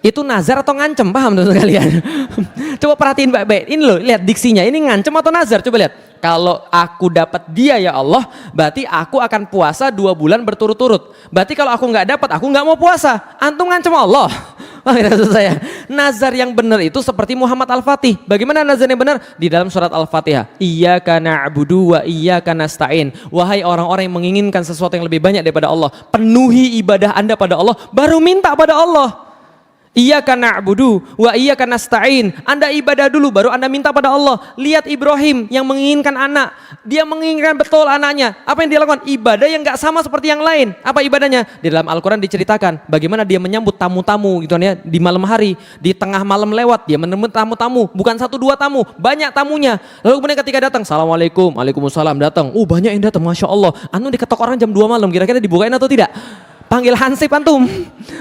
Itu nazar atau ngancem, paham teman kalian? Coba perhatiin baik-baik. Ini loh, lihat diksinya. Ini ngancem atau nazar? Coba lihat. Kalau aku dapat dia ya Allah, berarti aku akan puasa 2 bulan berturut-turut. Berarti kalau aku nggak dapat, aku nggak mau puasa. Antum ngancem Allah. Maksud saya, nazar yang benar itu seperti Muhammad Al-Fatih. Bagaimana nazar yang benar? Di dalam surat Al-Fatihah. Iyyaka na'budu wa iyyaka nasta'in. Wahai orang-orang yang menginginkan sesuatu yang lebih banyak daripada Allah, penuhi ibadah Anda pada Allah, baru minta pada Allah. Iyyaka na'budu wa iyyaka nasta'in. Anda ibadah dulu baru Anda minta pada Allah. Lihat Ibrahim yang menginginkan anak. Dia menginginkan betul anaknya. Apa yang dia lakukan? Ibadah yang gak sama seperti yang lain. Apa ibadahnya? Di dalam Al-Quran diceritakan bagaimana dia menyambut tamu-tamu gitu ya, di malam hari, di tengah malam lewat dia menemui tamu-tamu, bukan 1-2 tamu, banyak tamunya. Lalu kemudian ketika datang, Assalamualaikum, Waalaikumsalam, datang. Banyak yang datang, Masya Allah. Anu diketok orang jam 2 malam, kira-kira dibukain atau tidak? Panggil Hansip antum.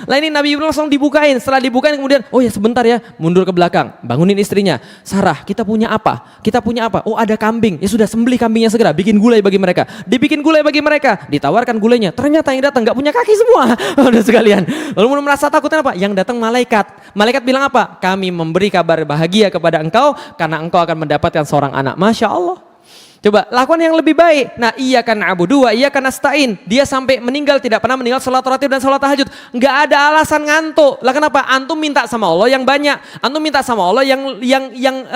Lah ini Nabi Ibrahim langsung dibukain. Setelah dibukain kemudian, oh ya sebentar ya, mundur ke belakang, bangunin istrinya. Sarah, kita punya apa? Kita punya apa? Oh ada kambing. Ya sudah, sembelih kambingnya segera. Bikin gulai bagi mereka. Dibikin gulai bagi mereka. Ditawarkan gulainya. Ternyata yang datang nggak punya kaki semua. Udah sekalian. Lalu merasa takutnya apa? Yang datang malaikat. Malaikat bilang apa? Kami memberi kabar bahagia kepada engkau karena engkau akan mendapatkan seorang anak. Masya Allah. Coba lakukan yang lebih baik. Nah, iyyaka na'budu wa iyyaka nasta'in. Dia sampai meninggal tidak pernah meninggal salat rawatib dan salat tahajud. Enggak ada alasan ngantuk. Lah kenapa? Antum minta sama Allah yang banyak. Antum minta sama Allah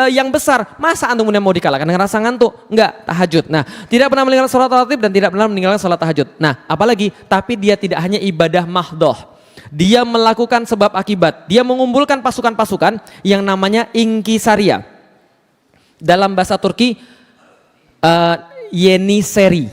yang besar. Masa antum mau dikalahkan dengan rasa ngantuk? Enggak, tahajud. Nah, tidak pernah meninggalkan salat rawatib dan tidak pernah meninggalkan salat tahajud. Nah, apalagi tapi dia tidak hanya ibadah mahdoh. Dia melakukan sebab akibat. Dia mengumpulkan pasukan-pasukan yang namanya inkisaria. Dalam bahasa Turki Yeni seri.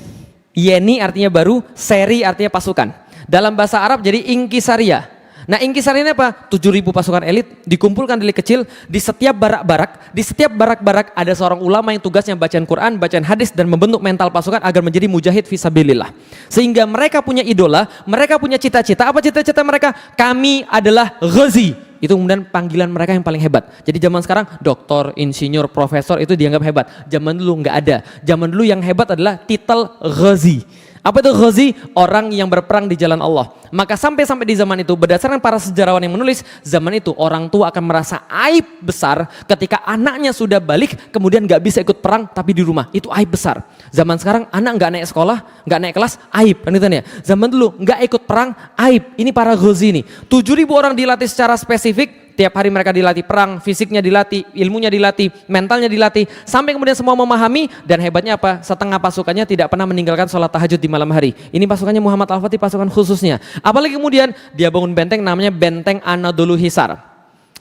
Yeni artinya baru, seri artinya pasukan. Dalam bahasa Arab jadi inkisaria. Nah inkisaria ini apa? 7.000 pasukan elit dikumpulkan dari kecil di setiap barak-barak. Di setiap barak-barak ada seorang ulama yang tugasnya bacaan Quran, bacaan hadis dan membentuk mental pasukan agar menjadi mujahid fisabilillah. Sehingga mereka punya idola, mereka punya cita-cita. Apa cita-cita mereka? Kami adalah Ghazi. Itu kemudian panggilan mereka yang paling hebat. Jadi zaman sekarang doktor, insinyur, profesor itu dianggap hebat. Zaman dulu nggak ada. Zaman dulu yang hebat adalah titel Ghazi. Apa itu Ghazi? Orang yang berperang di jalan Allah. Maka sampai di zaman itu berdasarkan para sejarawan yang menulis, zaman itu orang tua akan merasa aib besar ketika anaknya sudah balik kemudian nggak bisa ikut perang tapi di rumah. Itu aib besar. Zaman sekarang anak nggak naik sekolah, nggak naik kelas, aib. Kan gitu ya. Zaman dulu nggak ikut perang, aib. Ini para Ghazi nih. 7.000 orang dilatih secara spesifik. Tiap hari mereka dilatih perang, fisiknya dilatih, ilmunya dilatih, mentalnya dilatih, sampai kemudian semua memahami. Dan hebatnya apa? Setengah pasukannya tidak pernah meninggalkan sholat tahajud di malam hari. Ini pasukannya Muhammad Al-Fatih, pasukan khususnya. Apalagi kemudian dia bangun benteng namanya Benteng Anadolu Hisar.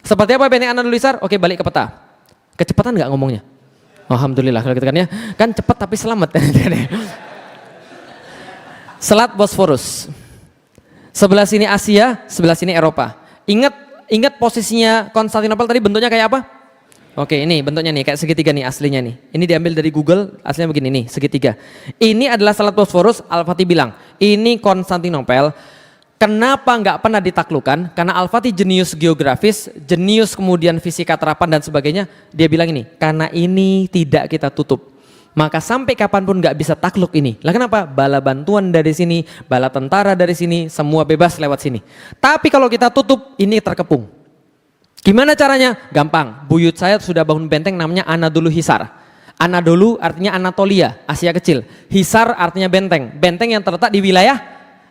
Seperti apa Benteng Anadolu Hisar? Oke, balik ke peta. Kecepatan nggak ngomongnya? Alhamdulillah kalau gitu kan ya. Kan cepat tapi selamat. Selat Bosforus. Sebelah sini Asia, sebelah sini Eropa. Ingat posisinya Konstantinopel tadi bentuknya kayak apa? Oke, ini bentuknya nih kayak segitiga nih aslinya nih. Ini diambil dari Google, aslinya begini nih, segitiga. Ini adalah Selat Bosforus. Al-Fatih bilang, ini Konstantinopel. Kenapa nggak pernah ditaklukkan? Karena Al-Fatih jenius geografis, jenius kemudian fisika terapan dan sebagainya. Dia bilang ini, karena ini tidak kita tutup. Maka sampai kapanpun nggak bisa takluk ini. Lah kenapa? Bala bantuan dari sini, bala tentara dari sini, semua bebas lewat sini. Tapi kalau kita tutup, ini terkepung. Gimana caranya? Gampang. Buyut saya sudah bangun benteng namanya Anadolu Hisar. Anadolu artinya Anatolia, Asia Kecil. Hisar artinya benteng. Benteng yang terletak di wilayah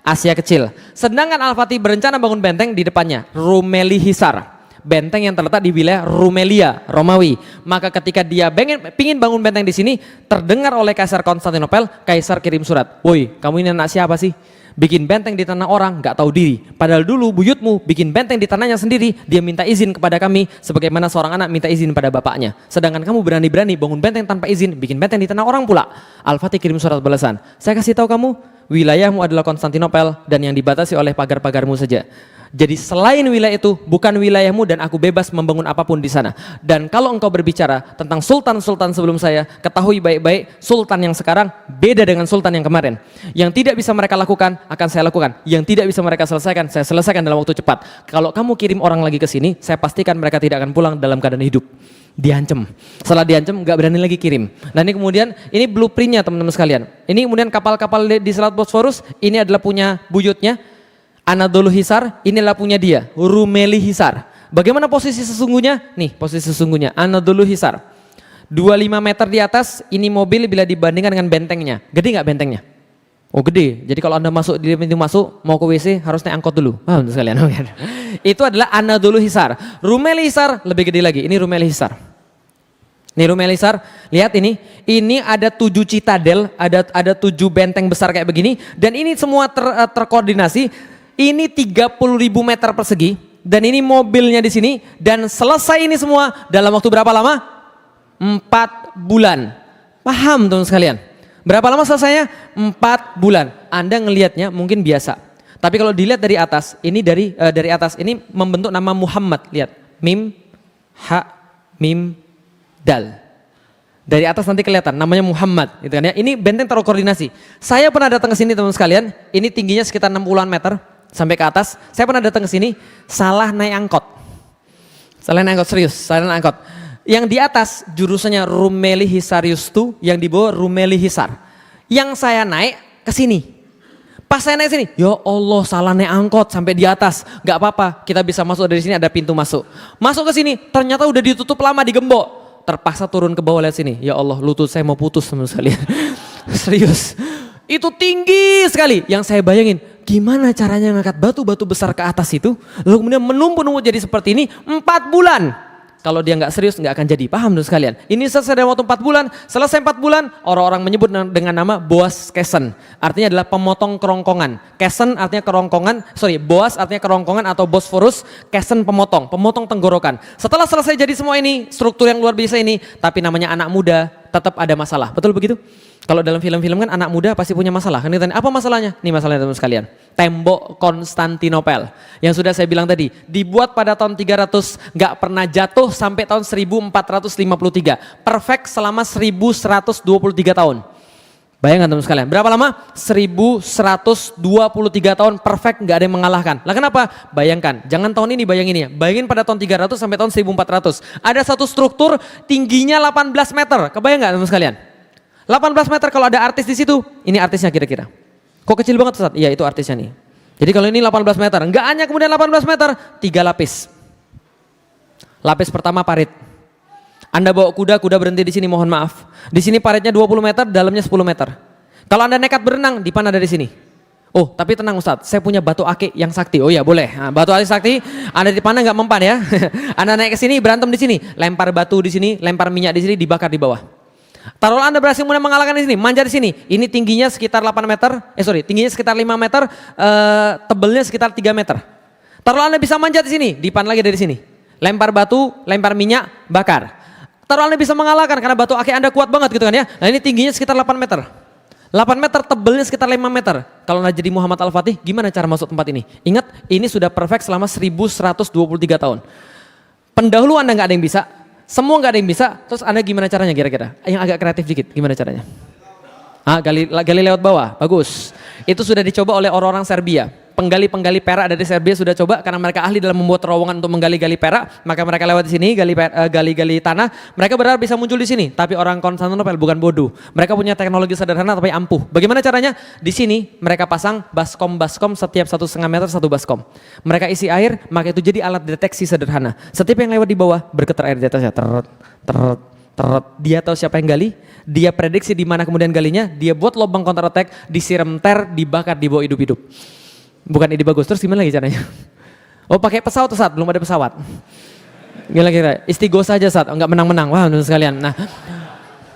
Asia Kecil. Sedangkan Al-Fatih berencana bangun benteng di depannya, Rumeli Hisar. Benteng yang terletak di wilayah Rumelia, Romawi. Maka ketika dia pingin bangun benteng di sini, terdengar oleh Kaisar Konstantinopel, Kaisar kirim surat, woi kamu ini anak siapa sih? Bikin benteng di tanah orang, nggak tahu diri. Padahal dulu buyutmu bikin benteng di tanahnya sendiri, dia minta izin kepada kami, sebagaimana seorang anak minta izin pada bapaknya. Sedangkan kamu berani-berani bangun benteng tanpa izin, bikin benteng di tanah orang pula. Al-Fatih kirim surat balasan, saya kasih tahu kamu, wilayahmu adalah Konstantinopel dan yang dibatasi oleh pagar-pagarmu saja. Jadi selain wilayah itu bukan wilayahmu dan aku bebas membangun apapun di sana. Dan kalau engkau berbicara tentang sultan-sultan sebelum saya, ketahui baik-baik sultan yang sekarang beda dengan sultan yang kemarin. Yang tidak bisa mereka lakukan akan saya lakukan. Yang tidak bisa mereka selesaikan, saya selesaikan dalam waktu cepat. Kalau kamu kirim orang lagi ke sini, saya pastikan mereka tidak akan pulang dalam keadaan hidup. Diancam. Setelah diancam nggak berani lagi kirim. Nah ini kemudian ini blueprintnya teman-teman sekalian. Ini kemudian kapal-kapal di Selat Bosforus ini adalah punya buyutnya. Anadolu Hisar inilah punya dia, Rumeli Hisar. Bagaimana posisi sesungguhnya? Nih posisi sesungguhnya, Anadolu Hisar. 25 meter di atas, ini mobil bila dibandingkan dengan bentengnya. Gede nggak bentengnya? Oh gede, jadi kalau Anda masuk di pintu masuk, mau ke WC harus naik angkot dulu. Paham sekalian? Itu adalah Anadolu Hisar. Rumeli Hisar lebih gede lagi, ini Rumeli Hisar. Ini Rumeli Hisar, lihat ini ada 7 citadel, ada 7 benteng besar kayak begini, dan ini semua terkoordinasi. Ini 30.000 meter persegi, dan ini mobilnya di sini, dan selesai ini semua dalam waktu berapa lama? 4 bulan. Paham teman sekalian? Berapa lama selesainya? 4 bulan. Anda ngelihatnya mungkin biasa. Tapi kalau dilihat dari atas, ini dari atas ini membentuk nama Muhammad. Lihat, mim, ha, mim, dal. Dari atas nanti kelihatan namanya Muhammad, gitu kan ya. Ini benteng terkoordinasi. Saya pernah datang ke sini teman sekalian. Ini tingginya sekitar 60-an meter sampai ke atas. Saya pernah datang ke sini, salah naik angkot. Salah naik angkot, serius, salah naik angkot. Yang di atas jurusannya Rumeli Hisarius tuh, yang di bawah Rumeli Hisar. Yang saya naik ke sini. Pas saya naik sini, ya Allah salah naik angkot sampai di atas. Gak apa-apa, kita bisa masuk dari sini, ada pintu masuk. Masuk ke sini, ternyata udah ditutup lama, digembok. Terpaksa turun ke bawah, lihat sini. Ya Allah, lutut saya mau putus teman sekalian. Serius. Itu tinggi sekali. Yang saya bayangin, gimana caranya ngangkat batu-batu besar ke atas itu, lalu kemudian menumpuk-numpuk jadi seperti ini 4 bulan. Kalau dia nggak serius nggak akan jadi. Paham tuh sekalian? Ini selesai dalam waktu 4 bulan. Selesai 4 bulan, orang-orang menyebut dengan nama Boas Kesen. Artinya adalah pemotong kerongkongan. Kesen artinya kerongkongan, Boas artinya kerongkongan atau Bosforus. Kesen pemotong tenggorokan. Setelah selesai jadi semua ini, struktur yang luar biasa ini, tapi namanya anak muda, tetap ada masalah. Betul begitu? Kalau dalam film-film kan anak muda pasti punya masalah. Kan ditanya, apa masalahnya? Nih masalahnya teman sekalian. Tembok Konstantinopel yang sudah saya bilang tadi, dibuat pada tahun 300, nggak pernah jatuh sampai tahun 1453. Perfect selama 1123 tahun. Bayangkan teman sekalian, berapa lama? 1123 tahun perfect, nggak ada yang mengalahkan. Lah kenapa? Bayangkan, jangan tahun ini bayangin ya. Bayangin pada tahun 300 sampai tahun 1400. Ada satu struktur tingginya 18 meter. Kebayang nggak teman sekalian? 18 meter kalau ada artis di situ, ini artisnya kira-kira. Kok kecil banget Ustaz? Iya itu artisnya nih. Jadi kalau ini 18 meter, enggak hanya kemudian 18 meter, 3 lapis. Lapis pertama parit. Anda bawa kuda berhenti di sini, mohon maaf. Di sini paritnya 20 meter, dalamnya 10 meter. Kalau Anda nekat berenang, di mana ada di sini? Oh tapi tenang Ustaz, saya punya batu akik yang sakti. Oh ya boleh, nah, batu akik sakti, Anda di mana nggak mempan ya. Anda naik ke sini, berantem di sini, lempar batu di sini, lempar minyak di sini, dibakar di bawah. Taruhlah Anda berhasil mulai mengalahkan di sini, manja di sini. Ini tingginya sekitar 8 meter, tingginya sekitar 5 meter, tebelnya sekitar 3 meter. Taruhlah Anda bisa manjat di sini, dipan lagi dari sini. Lempar batu, lempar minyak, bakar. Taruhlah Anda bisa mengalahkan karena batu akik Anda kuat banget gitu kan ya. Nah ini tingginya sekitar 8 meter. 8 meter, tebelnya sekitar 5 meter. Kalau Anda jadi Muhammad Al-Fatih, gimana cara masuk tempat ini? Ingat, ini sudah perfect selama 1123 tahun. Pendahulu Anda nggak ada yang bisa. Semua nggak ada yang bisa, terus Anda gimana caranya kira-kira? Yang agak kreatif dikit, gimana caranya? Gali lewat bawah, bagus. Itu sudah dicoba oleh orang-orang Serbia. Penggali-penggali perak dari Serbia sudah coba karena mereka ahli dalam membuat terowongan untuk menggali-gali perak, maka mereka lewat di sini gali-gali tanah, mereka berharap bisa muncul di sini. Tapi orang Konstantinopel bukan bodoh. Mereka punya teknologi sederhana tapi ampuh. Bagaimana caranya? Di sini mereka pasang baskom setiap 1,5 meter 1 baskom. Mereka isi air, maka itu jadi alat deteksi sederhana. Setiap yang lewat di bawah bergetar air di atasnya. Dia tahu siapa yang gali, dia prediksi di mana kemudian galinya, dia buat lubang counter attack, disiram dibakar, dibawa hidup-hidup. Bukan ide bagus, terus gimana lagi caranya? Oh pakai pesawat saat belum ada pesawat. Gila kira, istighosa saja saat enggak menang-menang. Wah sekalian. Nah,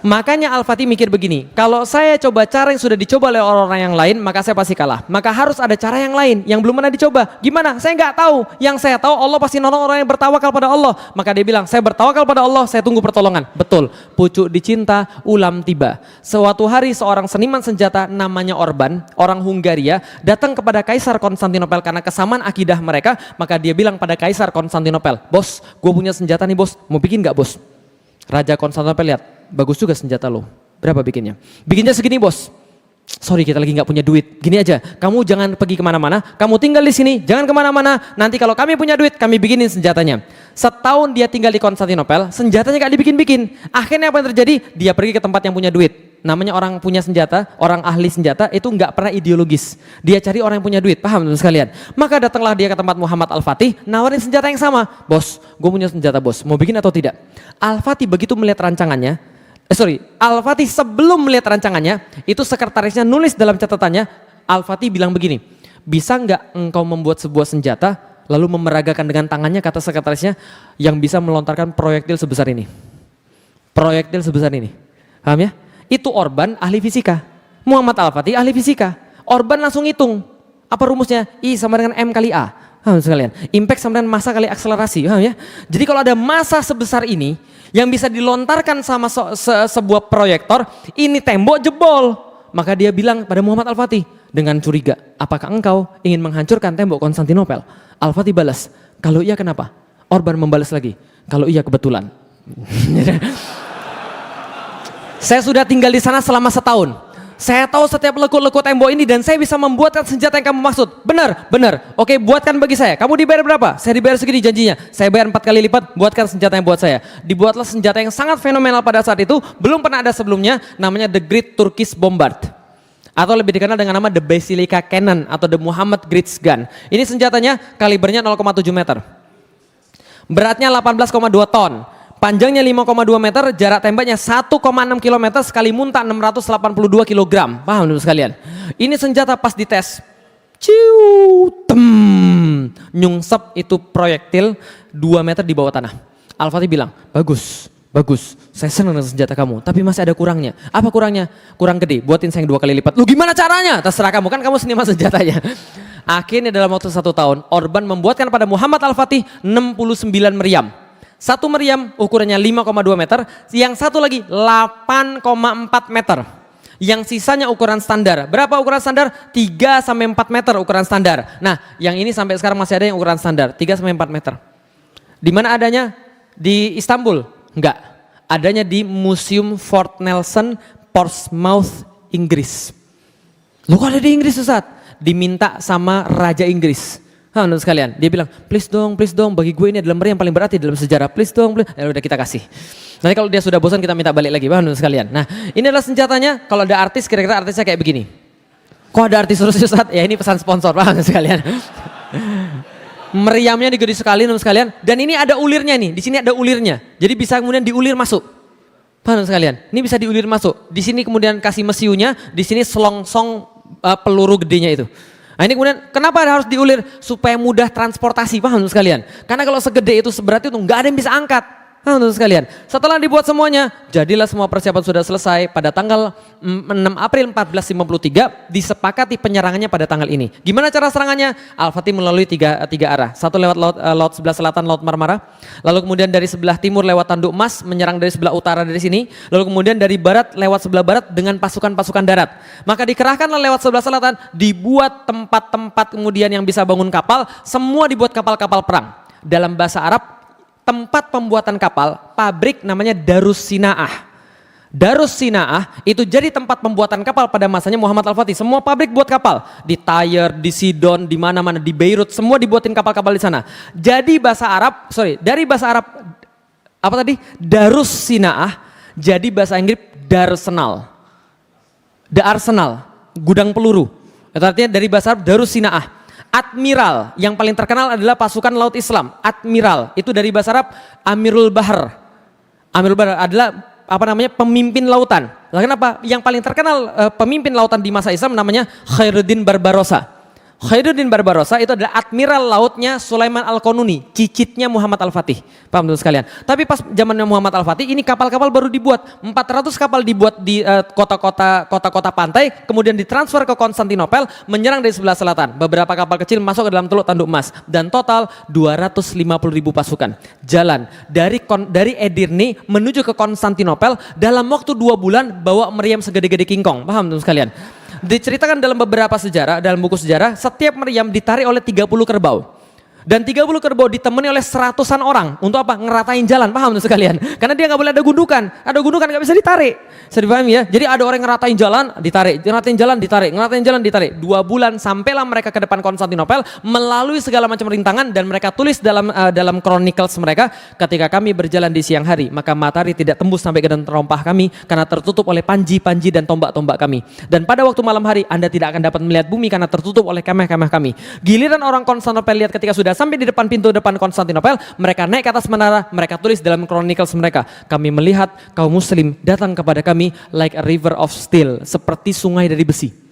makanya Al-Fatih mikir begini, kalau saya coba cara yang sudah dicoba oleh orang-orang yang lain, maka saya pasti kalah. Maka harus ada cara yang lain yang belum pernah dicoba. Gimana? Saya nggak tahu. Yang saya tahu Allah pasti nolong orang yang bertawakal pada Allah. Maka dia bilang, saya bertawakal pada Allah, saya tunggu pertolongan. Betul. Pucuk dicinta, ulam tiba. Suatu hari seorang seniman senjata namanya Orban, orang Hungaria, datang kepada Kaisar Konstantinopel karena kesamaan akidah mereka. Maka dia bilang pada Kaisar Konstantinopel, bos, gue punya senjata nih bos, mau bikin nggak bos? Raja Konstantinopel lihat, bagus juga senjata lo. Berapa bikinnya? Bikinnya segini bos. Sorry kita lagi nggak punya duit. Gini aja, kamu jangan pergi kemana-mana. Kamu tinggal di sini, jangan kemana-mana. Nanti kalau kami punya duit, kami bikinin senjatanya. Setahun dia tinggal di Konstantinopel, senjatanya nggak dibikin-bikin. Akhirnya apa yang terjadi? Dia pergi ke tempat yang punya duit. namanya orang punya senjata, orang ahli senjata itu nggak pernah ideologis. Dia cari orang yang punya duit, paham teman sekalian? Maka datanglah dia ke tempat Muhammad Al-Fatih, nawarin senjata yang sama. Bos, gue punya senjata bos, mau bikin atau tidak? Al-Fatih begitu melihat rancangannya, Al-Fatih sebelum melihat rancangannya, itu sekretarisnya nulis dalam catatannya, Al-Fatih bilang begini, bisa nggak engkau membuat sebuah senjata, lalu memeragakan dengan tangannya, kata sekretarisnya, yang bisa melontarkan proyektil sebesar ini. Proyektil sebesar ini. Paham ya? Itu Orban ahli fisika. Muhammad Al-Fatih ahli fisika. Orban langsung hitung. Apa rumusnya? I sama dengan M kali A. Paham sekalian? Impact sama dengan massa kali akselerasi. Paham ya? Jadi kalau ada massa sebesar ini yang bisa dilontarkan sama sebuah proyektor, ini tembok jebol. Maka dia bilang pada Muhammad Al-Fatih dengan curiga, apakah engkau ingin menghancurkan tembok Konstantinopel? Al-Fatih balas, kalau iya kenapa? Orban membalas lagi, kalau iya kebetulan. Saya sudah tinggal di sana selama setahun. Saya tahu setiap lekuk-lekuk tembok ini dan saya bisa membuatkan senjata yang kamu maksud. Benar, benar. Oke, buatkan bagi saya. Kamu dibayar berapa? Saya dibayar segini janjinya. Saya bayar 4 kali lipat, buatkan senjata yang buat saya. Dibuatlah senjata yang sangat fenomenal pada saat itu. Belum pernah ada sebelumnya, namanya The Great Turkish Bombard. Atau lebih dikenal dengan nama The Basilica Cannon atau The Muhammad Great Gun. Ini senjatanya kalibernya 0,7 meter. Beratnya 18,2 ton. Panjangnya 5,2 meter, jarak tembaknya 1,6 km, sekali muntah 682 kg. Paham teman sekalian? Ini senjata pas dites, nyungsep itu proyektil 2 meter di bawah tanah. Al-Fatih bilang, bagus, bagus, saya senang dengan senjata kamu, tapi masih ada kurangnya. Apa kurangnya? Kurang gede, buatin saya yang 2 kali lipat. Lu gimana caranya? Terserah kamu, kan kamu seniman senjatanya. Akhirnya dalam waktu 1 tahun, Orban membuatkan pada Muhammad Al-Fatih 69 meriam. Satu meriam ukurannya 5,2 meter, yang satu lagi 8,4 meter. Yang sisanya ukuran standar. Berapa ukuran standar? 3 sampai 4 meter ukuran standar. Nah, yang ini sampai sekarang masih ada yang ukuran standar, 3 sampai 4 meter. Di mana adanya? Di Istanbul? Enggak. Adanya di Museum Fort Nelson, Portsmouth, Inggris. Loh kok ada di Inggris Ustaz? Diminta sama Raja Inggris. Teman sekalian, dia bilang, please dong, bagi gue ini adalah meriam paling berat dalam sejarah, please dong, please. Ya udah kita kasih. Nanti kalau dia sudah bosan kita minta balik lagi, teman sekalian. Nah, ini adalah senjatanya. Kalau ada artis, kira-kira artisnya kayak begini. Kok ada artis terus Ustaz? Ya ini pesan sponsor, teman sekalian. Meriamnya digede sekali, teman sekalian. Dan ini ada ulirnya nih, di sini ada ulirnya. Jadi bisa kemudian diulir masuk. Teman sekalian, ini bisa diulir masuk. Di sini kemudian kasih mesiunya, di sini selongsong peluru gedenya itu. Nah ini kemudian kenapa harus diulir? Supaya mudah transportasi, paham sekalian? Karena kalau segede itu, seberat itu nggak ada yang bisa angkat. Paham sekalian? Setelah dibuat semuanya, jadilah semua persiapan sudah selesai. Pada tanggal 6 April 1453 disepakati penyerangannya pada tanggal ini. Gimana cara serangannya? Al-Fatih melalui tiga arah. Satu lewat laut sebelah selatan, Laut Marmara. Lalu kemudian dari sebelah timur lewat Tanduk Emas, menyerang dari sebelah utara dari sini. Lalu kemudian dari barat lewat sebelah barat dengan pasukan-pasukan darat. Maka dikerahkanlah lewat sebelah selatan, dibuat tempat-tempat kemudian yang bisa bangun kapal. Semua dibuat kapal-kapal perang. Dalam bahasa Arab, tempat pembuatan kapal, pabrik namanya Darus Sinaah. Darus Sinaah itu jadi tempat pembuatan kapal pada masanya Muhammad Al-Fatih. Semua pabrik buat kapal. Di Tyre, di Sidon, di mana-mana, di Beirut, semua dibuatin kapal-kapal di sana. Jadi dari bahasa Arab, apa tadi? Darus Sinaah, jadi bahasa Inggris Darsenal. The Arsenal, gudang peluru. Itu artinya dari bahasa Arab Darus Sinaah. Admiral, yang paling terkenal adalah pasukan laut Islam. Admiral, itu dari bahasa Arab Amirul Bahar. Amirul Bahar adalah pemimpin lautan. Lah kenapa? Yang paling terkenal pemimpin lautan di masa Islam namanya Khairuddin Barbarossa. Khairuddin Barbarossa itu adalah admiral lautnya Sulaiman Al-Qanuni, cicitnya Muhammad Al-Fatih. Paham tuh sekalian? Tapi pas zamannya Muhammad Al-Fatih ini kapal-kapal baru dibuat. 400 kapal dibuat di kota-kota pantai, kemudian ditransfer ke Konstantinopel, menyerang dari sebelah selatan. Beberapa kapal kecil masuk ke dalam Teluk Tanduk Emas dan total 250.000 pasukan. Jalan dari Edirne menuju ke Konstantinopel dalam waktu 2 bulan bawa meriam segede-gede kingkong. Paham tuh sekalian? Diceritakan dalam beberapa sejarah, dalam buku sejarah, setiap meriam ditarik oleh 30 kerbau. Dan 30 kerbau ditemani oleh seratusan orang. Untuk apa? Ngeratain jalan, paham tuh sekalian? Karena dia nggak boleh ada gundukan. Ada gundukan nggak bisa ditarik. Bisa dipahami ya? Jadi ada orang ngeratain jalan, ditarik. Ngeratain jalan, ditarik. Ngeratain jalan, ditarik. 2 bulan sampailah mereka ke depan Konstantinopel melalui segala macam rintangan dan mereka tulis dalam chronicles mereka, ketika kami berjalan di siang hari, maka matahari tidak tembus sampai ke dalam terompah kami karena tertutup oleh panji-panji dan tombak-tombak kami. Dan pada waktu malam hari Anda tidak akan dapat melihat bumi karena tertutup oleh kemah-kemah kami. Giliran orang Konstantinopel lihat ketika sudah sampai di depan pintu depan Konstantinopel, mereka naik ke atas menara, mereka tulis dalam chronicles mereka, kami melihat kaum muslim datang kepada kami like a river of steel, seperti sungai dari besi.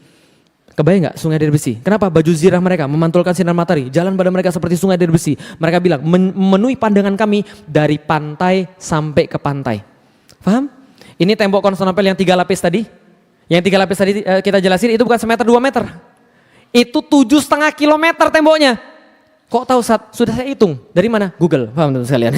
Kebayang nggak sungai dari besi? Kenapa? Baju zirah mereka memantulkan sinar matahari, jalan pada mereka seperti sungai dari besi. Mereka bilang memenuhi pandangan kami dari pantai sampai ke pantai. Paham? Ini tembok Konstantinopel yang 3 lapis tadi. Yang 3 lapis tadi kita jelasin itu bukan semeter 2 meter. Itu 7,5 kilometer temboknya. Kok tahu Ustaz? Sudah saya hitung. Dari mana? Google. Paham teman sekalian?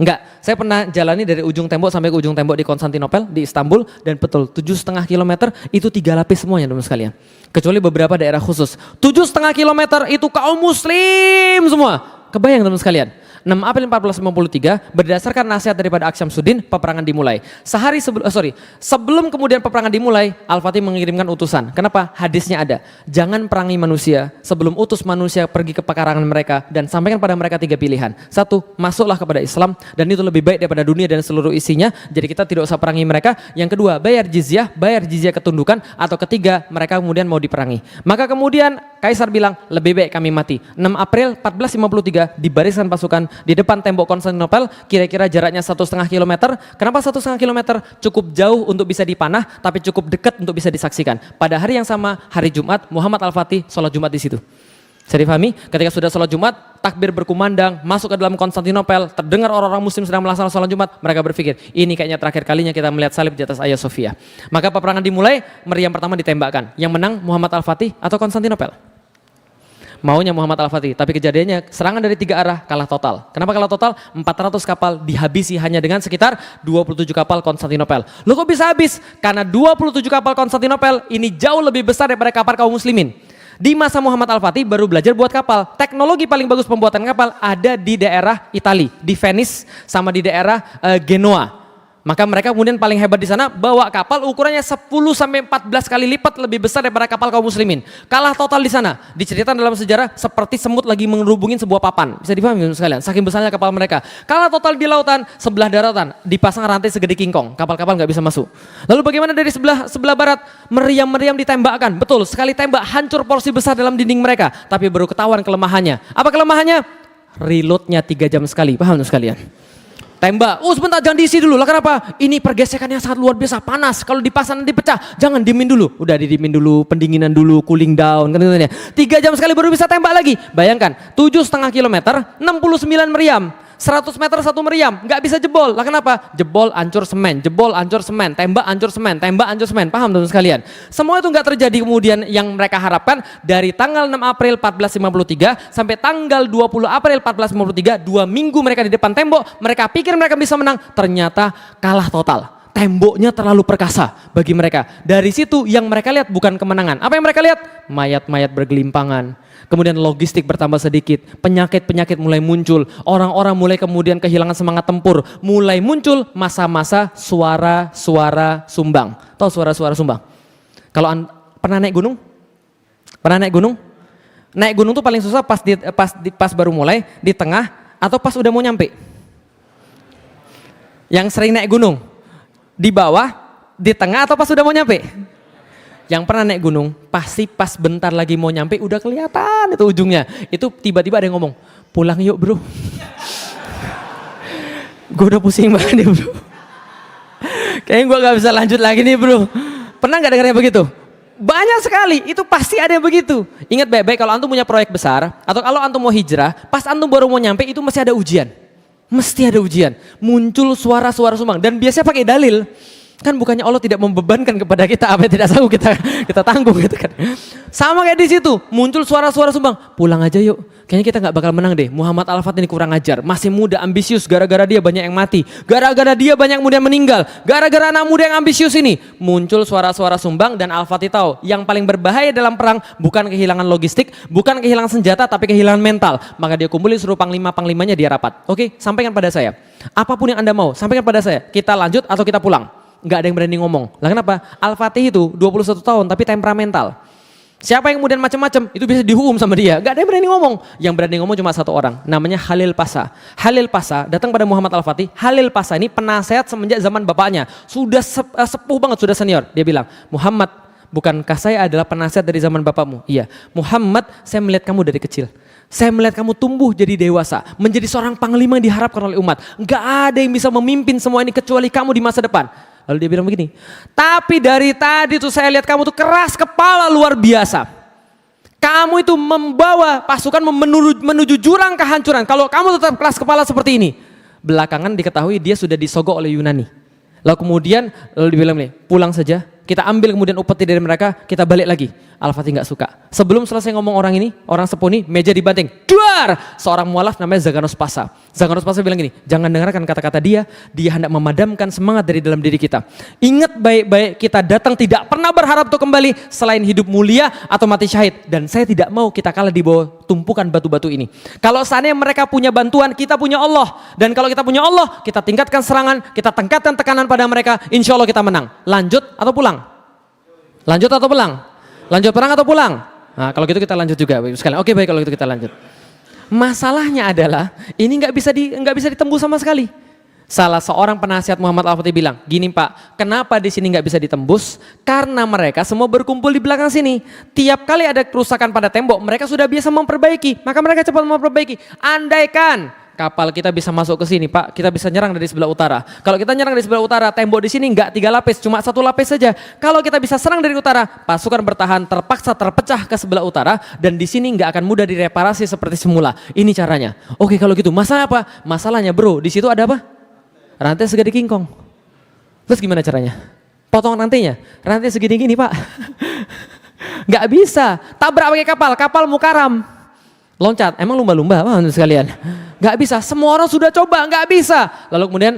Enggak, saya pernah jalani dari ujung tembok sampai ke ujung tembok di Konstantinopel, di Istanbul, dan betul 7,5 kilometer itu 3 lapis semuanya teman sekalian. Kecuali beberapa daerah khusus. 7,5 kilometer itu kaum muslim semua. Kebayang teman sekalian. 6 April 1453 berdasarkan nasihat daripada Aks Syamsuddin, peperangan dimulai. Sebelum kemudian peperangan dimulai, Al-Fatih mengirimkan utusan. Kenapa? Hadisnya ada. Jangan perangi manusia sebelum utus manusia pergi ke pekarangan mereka dan sampaikan pada mereka 3 pilihan. 1, masuklah kepada Islam dan itu lebih baik daripada dunia dan seluruh isinya. Jadi kita tidak usah perangi mereka. Yang kedua, bayar jizyah ketundukan. Atau ketiga, mereka kemudian mau diperangi. Maka kemudian Kaisar bilang, lebih baik kami mati. 6 April 1453 dibariskan pasukan di depan tembok Konstantinopel, kira-kira jaraknya 1,5 kilometer. Kenapa 1,5 kilometer? Cukup jauh untuk bisa dipanah, tapi cukup dekat untuk bisa disaksikan. Pada hari yang sama, hari Jumat, Muhammad Al-Fatih sholat Jumat di situ. Bisa difahami? Ketika sudah sholat Jumat, takbir berkumandang, masuk ke dalam Konstantinopel, terdengar orang-orang muslim sedang melaksanakan sholat Jumat, mereka berpikir, ini kayaknya terakhir kalinya kita melihat salib di atas Hagia Sophia. Maka peperangan dimulai, meriam pertama ditembakkan. Yang menang Muhammad Al-Fatih atau Konstantinopel? Maunya Muhammad Al-Fatih, tapi kejadiannya serangan dari 3 arah kalah total. Kenapa kalah total? 400 kapal dihabisi hanya dengan sekitar 27 kapal Konstantinopel. Loh kok bisa habis? Karena 27 kapal Konstantinopel ini jauh lebih besar daripada kapal kaum muslimin. Di masa Muhammad Al-Fatih baru belajar buat kapal. Teknologi paling bagus pembuatan kapal ada di daerah Italia, di Venice sama di daerah Genoa. Maka mereka kemudian paling hebat di sana, bawa kapal ukurannya 10-14 kali lipat lebih besar daripada kapal kaum muslimin. Kalah total di sana. Diceritakan dalam sejarah seperti semut lagi mengerubungin sebuah papan. Bisa dipahami sekalian, saking besarnya kapal mereka. Kalah total di lautan, sebelah daratan dipasang rantai segede kingkong. Kapal-kapal nggak bisa masuk. Lalu bagaimana dari sebelah barat? Meriam-meriam ditembakkan. Betul, sekali tembak hancur porsi besar dalam dinding mereka. Tapi baru ketahuan kelemahannya. Apa kelemahannya? Reloadnya 3 jam sekali. Paham sekalian? Tembak, sebentar jangan diisi dulu lah, kenapa? Ini pergesekannya sangat luar biasa, panas, kalau dipasang nanti pecah, jangan dimin dulu. Udah didimin dulu, pendinginan dulu, cooling down, kan 3 jam sekali baru bisa tembak lagi. Bayangkan, 7,5 kilometer, 69 meriam, 100 meter 1 meriam, nggak bisa jebol. Lah kenapa? Jebol, hancur semen, jebol, hancur semen, tembak, hancur semen, tembak, hancur semen. Paham teman sekalian? Semua itu nggak terjadi kemudian yang mereka harapkan dari tanggal 6 April 1453 sampai tanggal 20 April 1453, 2 minggu mereka di depan tembok, mereka pikir mereka bisa menang, ternyata kalah total. Temboknya terlalu perkasa bagi mereka. Dari situ yang mereka lihat bukan kemenangan. Apa yang mereka lihat? Mayat-mayat bergelimpangan. Kemudian logistik bertambah sedikit, penyakit-penyakit mulai muncul, orang-orang mulai kemudian kehilangan semangat tempur, mulai muncul masa-masa suara-suara sumbang. Tahu suara-suara sumbang? Kalau pernah naik gunung? Pernah naik gunung? Naik gunung tuh paling susah pas baru mulai, di tengah, atau pas udah mau nyampe. Yang sering naik gunung, di bawah, di tengah, atau pas udah mau nyampe? Yang pernah naik gunung, pasti pas bentar lagi mau nyampe udah kelihatan itu ujungnya. Itu tiba-tiba ada yang ngomong, pulang yuk bro. Gue udah pusing banget nih bro. Kayaknya gue gak bisa lanjut lagi nih bro. Pernah gak dengarnya begitu? Banyak sekali, itu pasti ada yang begitu. Ingat baik-baik kalau antum punya proyek besar, atau kalau antum mau hijrah, pas antum baru mau nyampe itu masih ada ujian. Mesti ada ujian. Muncul suara-suara sumbang, dan biasanya pakai dalil. Kan bukannya Allah tidak membebankan kepada kita apa yang tidak sanggup kita tanggung gitu kan. Sama kayak di situ, muncul suara-suara sumbang, pulang aja yuk. Kayaknya kita nggak bakal menang deh. Muhammad Al-Fatih ini kurang ajar, masih muda, ambisius, gara-gara dia banyak yang mati. Gara-gara dia banyak muda yang meninggal. Gara-gara anak muda yang ambisius ini. Muncul suara-suara sumbang dan Al-Fatih tahu, yang paling berbahaya dalam perang bukan kehilangan logistik, bukan kehilangan senjata, tapi kehilangan mental. Maka dia kumpulin seluruh panglima-panglimanya, dia rapat. Oke, sampaikan pada saya. Apapun yang Anda mau, sampaikan pada saya. Kita lanjut atau kita pulang. Nggak ada yang berani ngomong. Lah kenapa? Al-Fatih itu 21 tahun tapi temperamental. Siapa yang kemudian macam-macam itu bisa dihukum sama dia. Nggak ada yang berani ngomong. Yang berani ngomong cuma satu orang, namanya Khalil Pasha. Khalil Pasha datang pada Muhammad Al-Fatih. Khalil Pasha ini penasehat semenjak zaman bapaknya. Sudah sepuh banget, sudah senior. Dia bilang, Muhammad, bukankah saya adalah penasehat dari zaman bapakmu? Iya. Muhammad, saya melihat kamu dari kecil. Saya melihat kamu tumbuh jadi dewasa, menjadi seorang panglima yang diharapkan oleh umat. Nggak ada yang bisa memimpin semua ini kecuali kamu di masa depan. Lalu dia bilang begini, tapi dari tadi tuh saya lihat kamu tuh keras kepala luar biasa. Kamu itu membawa pasukan menuju jurang kehancuran. Kalau kamu tetap keras kepala seperti ini. Belakangan diketahui dia sudah disogok oleh Yunani. Lalu kemudian dibilang nih, pulang saja. Kita ambil kemudian upeti dari mereka, kita balik lagi. Al-Fatih nggak suka. Sebelum selesai ngomong orang ini, orang sepuh ini, meja dibanting. Duar! Seorang mualaf namanya Zaganos Pasha. Zaganos Pasha bilang gini, jangan dengarkan kata-kata dia hendak memadamkan semangat dari dalam diri kita. Ingat baik-baik, kita datang tidak pernah berharap untuk kembali selain hidup mulia atau mati syahid. Dan saya tidak mau kita kalah di bawah tumpukan batu-batu ini. Kalau seandainya mereka punya bantuan, kita punya Allah. Dan kalau kita punya Allah, kita tingkatkan serangan, kita tingkatkan tekanan pada mereka, insya Allah kita menang. Lanjut atau pulang? Lanjut atau pulang? Lanjut perang atau pulang? Nah, kalau gitu kita lanjut juga sekalian. Oke, baik, kalau gitu kita lanjut. Masalahnya adalah ini nggak bisa ditembus sama sekali. Salah seorang penasihat Muhammad Al-Fatih bilang, gini Pak, kenapa di sini nggak bisa ditembus? Karena mereka semua berkumpul di belakang sini. Tiap kali ada kerusakan pada tembok, mereka sudah biasa memperbaiki. Maka mereka cepat memperbaiki. Andaikan kapal kita bisa masuk ke sini Pak, kita bisa nyerang dari sebelah utara. Kalau kita nyerang dari sebelah utara, tembok di sini nggak 3 lapis, cuma 1 lapis saja. Kalau kita bisa serang dari utara, pasukan bertahan terpaksa terpecah ke sebelah utara dan di sini nggak akan mudah direparasi seperti semula. Ini caranya. Oke, kalau gitu, masalah apa? Masalahnya bro, di situ ada apa? Rantai segede kingkong. Terus gimana caranya? Potong rantainya. Rantai segede gini Pak. Nggak bisa. Tabrak pakai kapal mukaram. Loncat, emang lumba-lumba apa sekalian? Nggak bisa, semua orang sudah coba, nggak bisa. Lalu kemudian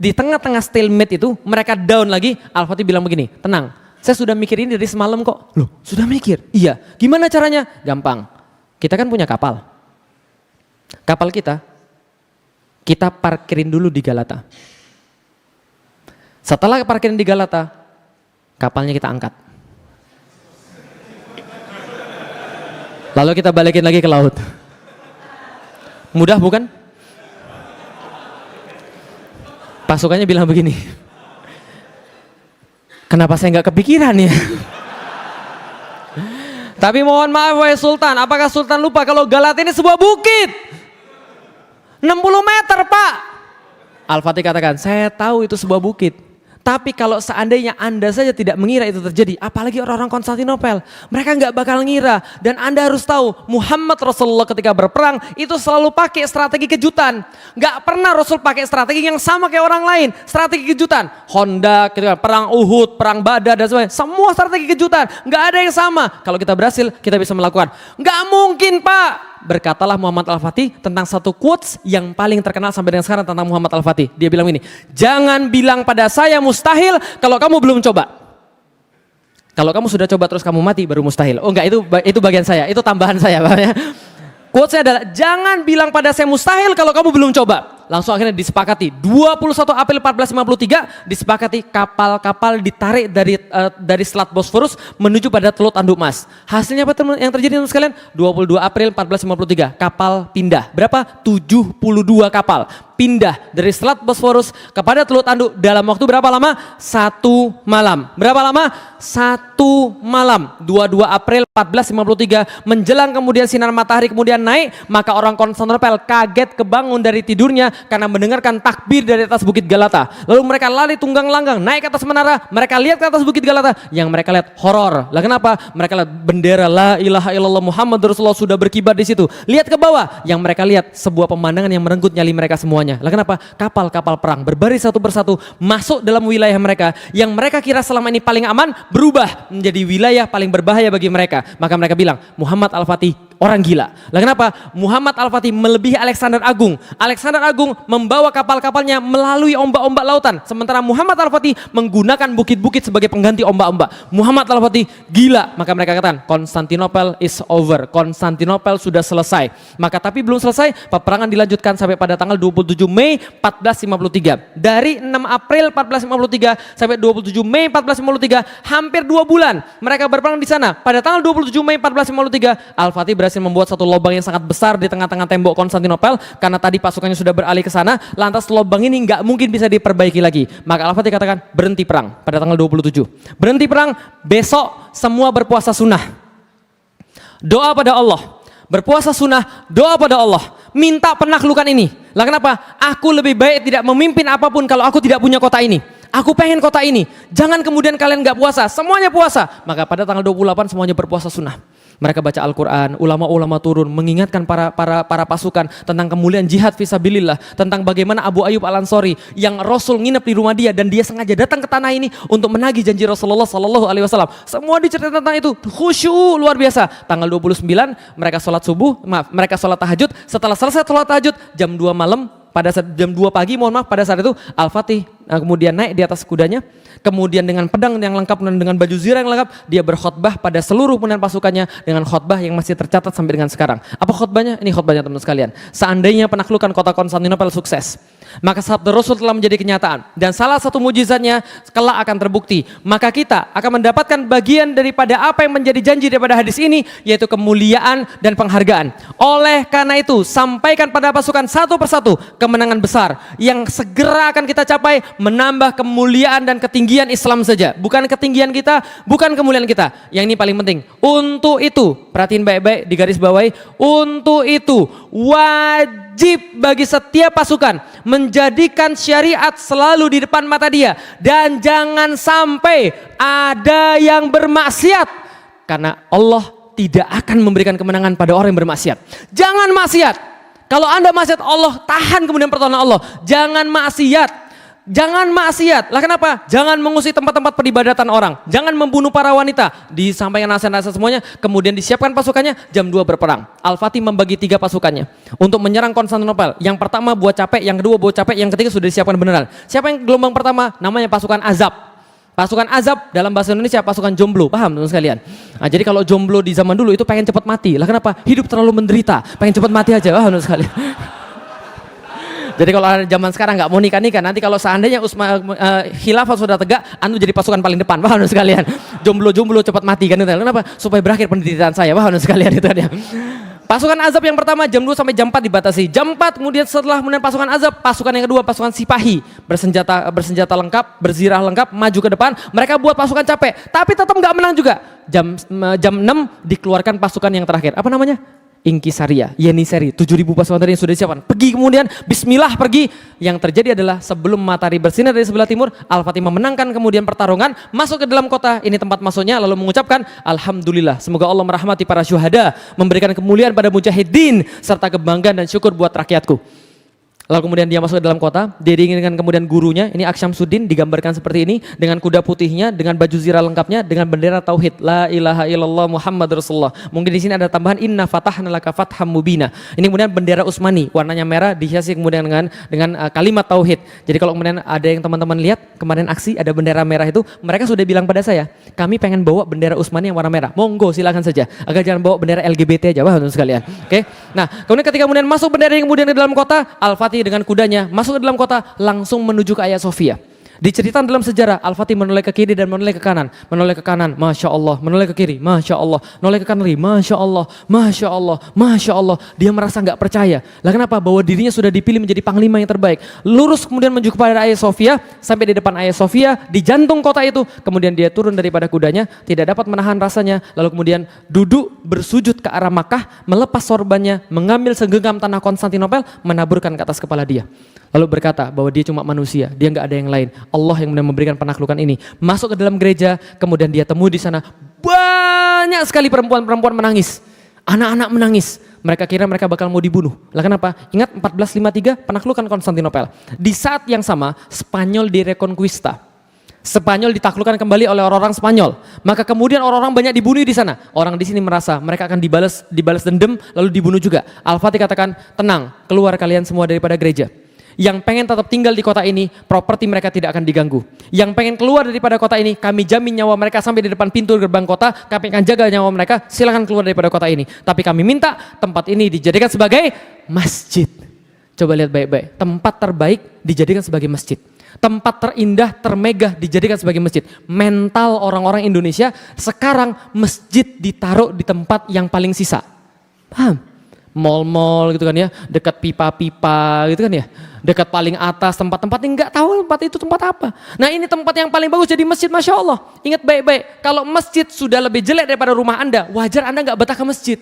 di tengah-tengah stalemate itu, mereka down lagi, Al-Fatih bilang begini, tenang, saya sudah mikir ini dari semalam kok. Loh, sudah mikir? Iya, gimana caranya? Gampang, kita kan punya kapal. Kapal kita parkirin dulu di Galata. Setelah parkirin di Galata, kapalnya kita angkat. Lalu kita balikin lagi ke laut. Mudah bukan? Pasukannya bilang begini, kenapa saya nggak kepikiran ya? Tapi mohon maaf wahai Sultan, apakah Sultan lupa kalau Galata ini sebuah bukit? 60 meter Pak. Al-Fatih katakan, saya tahu itu sebuah bukit. Tapi kalau seandainya Anda saja tidak mengira itu terjadi, apalagi orang-orang Konstantinopel, mereka nggak bakal ngira. Dan Anda harus tahu, Muhammad Rasulullah ketika berperang itu selalu pakai strategi kejutan. Nggak pernah Rasul pakai strategi yang sama kayak orang lain, strategi kejutan. Honda, perang Uhud, perang Badar dan sebagainya, semua strategi kejutan. Nggak ada yang sama. Kalau kita berhasil, kita bisa melakukan. Nggak mungkin Pak. Berkatalah Muhammad Al-Fatih tentang satu quotes yang paling terkenal sampai dengan sekarang tentang Muhammad Al-Fatih. Dia bilang ini, jangan bilang pada saya mustahil kalau kamu belum coba. Kalau kamu sudah coba terus kamu mati baru mustahil. Oh enggak, itu bagian saya, itu tambahan saya. Quotesnya adalah, jangan bilang pada saya mustahil kalau kamu belum coba. Langsung akhirnya disepakati, 21 April 1453 disepakati kapal-kapal ditarik dari Selat Bosforus menuju pada Teluk Tanduk Mas. Hasilnya apa yang terjadi teman sekalian? 22 April 1453 kapal pindah. Berapa? 72 kapal pindah dari Selat Bosforus kepada Teluk Tanduk dalam waktu berapa lama? 1 malam. Berapa lama? 1 malam. 22 April 1453 menjelang kemudian sinar matahari kemudian naik, maka orang Konstantinopel kaget kebangun dari tidurnya karena mendengarkan takbir dari atas Bukit Galata. Lalu mereka lari tunggang langgang naik ke atas menara, mereka lihat ke atas Bukit Galata, yang mereka lihat horor. Lah kenapa? Mereka lihat bendera la ilaha illallah Muhammad Rasulullah sudah berkibar di situ. Lihat ke bawah, yang mereka lihat sebuah pemandangan yang merenggut nyali mereka semuanya. semuanya. Lah kenapa? Kapal-kapal perang berbaris satu persatu masuk dalam wilayah mereka yang mereka kira selama ini paling aman berubah menjadi wilayah paling berbahaya bagi mereka. Maka mereka bilang Muhammad Al-Fatih orang gila. Lah kenapa? Muhammad Al-Fatih melebihi Alexander Agung. Alexander Agung membawa kapal-kapalnya melalui ombak-ombak lautan. Sementara Muhammad Al-Fatih menggunakan bukit-bukit sebagai pengganti ombak-ombak. Muhammad Al-Fatih gila. Maka mereka katakan Konstantinopel is over. Konstantinopel sudah selesai. Maka tapi belum selesai, peperangan dilanjutkan sampai pada tanggal 27 Mei 1453. Dari 6 April 1453 sampai 27 Mei 1453, hampir 2 bulan mereka berperang di sana. Pada tanggal 27 Mei 1453, Al-Fatih berhasil membuat satu lubang yang sangat besar di tengah-tengah tembok Konstantinopel karena tadi pasukannya sudah beralih ke sana. Lantas lubang ini nggak mungkin bisa diperbaiki lagi. Maka Al-Fatih katakan berhenti perang pada tanggal 27. Berhenti perang, besok semua berpuasa sunnah. Doa pada Allah. Berpuasa sunnah, doa pada Allah. Minta penaklukan ini. Lah kenapa? Aku lebih baik tidak memimpin apapun kalau aku tidak punya kota ini. Aku pengen kota ini. Jangan kemudian kalian nggak puasa, semuanya puasa. Maka pada tanggal 28 semuanya berpuasa sunnah. Mereka baca Al-Quran, ulama-ulama turun mengingatkan para pasukan tentang kemuliaan jihad fisabilillah, tentang bagaimana Abu Ayyub Al-Ansori yang Rasul nginep di rumah dia dan dia sengaja datang ke tanah ini untuk menagih janji Rasulullah Sallallahu Alaihi Wasallam. Semua diceritakan tentang itu, khusyuk luar biasa. Tanggal 29 mereka sholat subuh, mereka sholat tahajud. Setelah selesai sholat tahajud jam 2 malam, pada saat jam 2 pagi pada saat itu Al-Fatih kemudian naik di atas kudanya, kemudian dengan pedang yang lengkap dan dengan baju zirah yang lengkap dia berkhutbah pada seluruh pimpinan pasukannya dengan khutbah yang masih tercatat sampai dengan sekarang. Apa khutbahnya? Ini khutbahnya teman-teman sekalian. Seandainya penaklukan kota Konstantinopel sukses, maka sabda Rasul telah menjadi kenyataan dan salah satu mujizatnya kelak akan terbukti. Maka kita akan mendapatkan bagian daripada apa yang menjadi janji daripada hadis ini, yaitu kemuliaan dan penghargaan. Oleh karena itu, sampaikan pada pasukan satu persatu kemenangan besar yang segera akan kita capai, menambah kemuliaan dan ketinggian Islam saja, bukan ketinggian kita, bukan kemuliaan kita. Yang ini paling penting. Untuk itu, perhatiin baik-baik di garis bawahi, untuk itu wajib bagi setiap pasukan menjadikan syariat selalu di depan mata dia dan jangan sampai ada yang bermaksiat, karena Allah tidak akan memberikan kemenangan pada orang yang bermaksiat. Jangan maksiat. Kalau Anda maksiat, Allah tahan kemudian pertolongan Allah. Jangan maksiat. Jangan maksiat. Lah kenapa? Jangan mengusik tempat-tempat peribadatan orang. Jangan membunuh para wanita. Disampaikan nasihat-nasihat semuanya. Kemudian disiapkan pasukannya. Jam 2 berperang. Al-Fatih membagi 3 pasukannya untuk menyerang Konstantinopel. Yang pertama buat capek, yang kedua buat capek, yang ketiga sudah disiapkan beneran. Siapa yang gelombang pertama? Namanya pasukan Azab. Pasukan Azab dalam bahasa Indonesia pasukan jomblo. Paham teman sekalian? Nah, jadi kalau jomblo di zaman dulu itu pengen cepat mati. Lah kenapa? Hidup terlalu menderita. Pengen cepat mati aja. Paham teman sekalian? Jadi kalau zaman sekarang nggak mau nikah-nikah, nanti kalau seandainya khilafah sudah tegak, anu jadi pasukan paling depan, paham sekalian? Jomblo-jomblo cepat mati kan? Kenapa? Supaya berakhir penderitaan saya, paham sekalian itu dia. Pasukan Azab yang pertama jam 2 sampai jam 4 dibatasi. Jam 4 kemudian setelah kemudian pasukan Azab, pasukan yang kedua pasukan Sipahi bersenjata lengkap, berzirah lengkap, maju ke depan. Mereka buat pasukan capek, tapi tetap nggak menang juga. Jam 6 dikeluarkan pasukan yang terakhir. Apa namanya? Inkisaria, Yeniseri, 7.000 pasukan tadi yang sudah disiapkan. Pergi kemudian, bismillah pergi. Yang terjadi adalah sebelum matahari bersinar dari sebelah timur, Al-Fatih memenangkan kemudian pertarungan, masuk ke dalam kota, ini tempat masuknya, lalu mengucapkan, Alhamdulillah, semoga Allah merahmati para syuhada, memberikan kemuliaan pada mujahidin, serta kebanggaan dan syukur buat rakyatku. Lalu kemudian dia masuk ke dalam kota, diiringi dengan kemudian gurunya, ini Aksyamsuddin digambarkan seperti ini, dengan kuda putihnya, dengan baju zirah lengkapnya, dengan bendera tauhid, la ilaha illallah Muhammad Rasulullah. Mungkin di sini ada tambahan inna fatahna laka fatham mubina. Ini kemudian bendera Utsmani, warnanya merah, dihiasi kemudian dengan kalimat tauhid. Jadi kalau kemudian ada yang teman-teman lihat kemarin aksi ada bendera merah itu, mereka sudah bilang pada saya, kami pengen bawa bendera Utsmani yang warna merah. Monggo silakan saja, agar jangan bawa bendera LGBT aja, paham sekalian. Oke. Nah, kemudian ketika kemudian masuk bendera yang kemudian ke dalam kota, Al-Fatih dengan kudanya masuk ke dalam kota langsung menuju ke Hagia Sophia. Diceritakan dalam sejarah Al-Fatih menoleh ke kiri dan menoleh ke kanan, menoleh ke kanan, masya Allah, menoleh ke kiri, masya Allah, menoleh ke kanan lagi, masya Allah, masya Allah, masya Allah. Dia merasa nggak percaya. Lah kenapa? Bahwa dirinya sudah dipilih menjadi panglima yang terbaik. Lurus kemudian menuju kepada Hagia Sophia, sampai di depan Hagia Sophia, di jantung kota itu. Kemudian dia turun daripada kudanya, tidak dapat menahan rasanya, lalu kemudian duduk bersujud ke arah Makkah, melepas sorbannya, mengambil segenggam tanah Konstantinopel, menaburkan ke atas kepala dia. Lalu berkata bahwa dia cuma manusia, dia nggak ada yang lain. Allah yang memberikan penaklukan ini. Masuk ke dalam gereja, kemudian dia temui di sana banyak sekali perempuan-perempuan menangis. Anak-anak menangis. Mereka kira mereka bakal mau dibunuh. Lah kenapa? Ingat 1453 penaklukan Konstantinopel. Di saat yang sama Spanyol direkonquista. Spanyol ditaklukkan kembali oleh orang-orang Spanyol. Maka kemudian orang-orang banyak dibunuh di sana. Orang di sini merasa mereka akan dibalas dendam lalu dibunuh juga. Al-Fatih katakan, tenang, keluar kalian semua daripada gereja. Yang pengen tetap tinggal di kota ini, properti mereka tidak akan diganggu. Yang pengen keluar daripada kota ini, kami jamin nyawa mereka sampai di depan pintu gerbang kota, kami akan jaga nyawa mereka, silakan keluar daripada kota ini. Tapi kami minta tempat ini dijadikan sebagai masjid. Coba lihat baik-baik, tempat terbaik dijadikan sebagai masjid. Tempat terindah, termegah dijadikan sebagai masjid. Mental orang-orang Indonesia, sekarang masjid ditaruh di tempat yang paling sisa. Paham? Mall-mall gitu kan ya, dekat pipa-pipa gitu kan ya, dekat paling atas tempat-tempat yang nggak tahu tempat itu tempat apa. Nah ini tempat yang paling bagus jadi masjid, Masya Allah. Ingat baik-baik, kalau masjid sudah lebih jelek daripada rumah Anda, wajar Anda nggak betah ke masjid.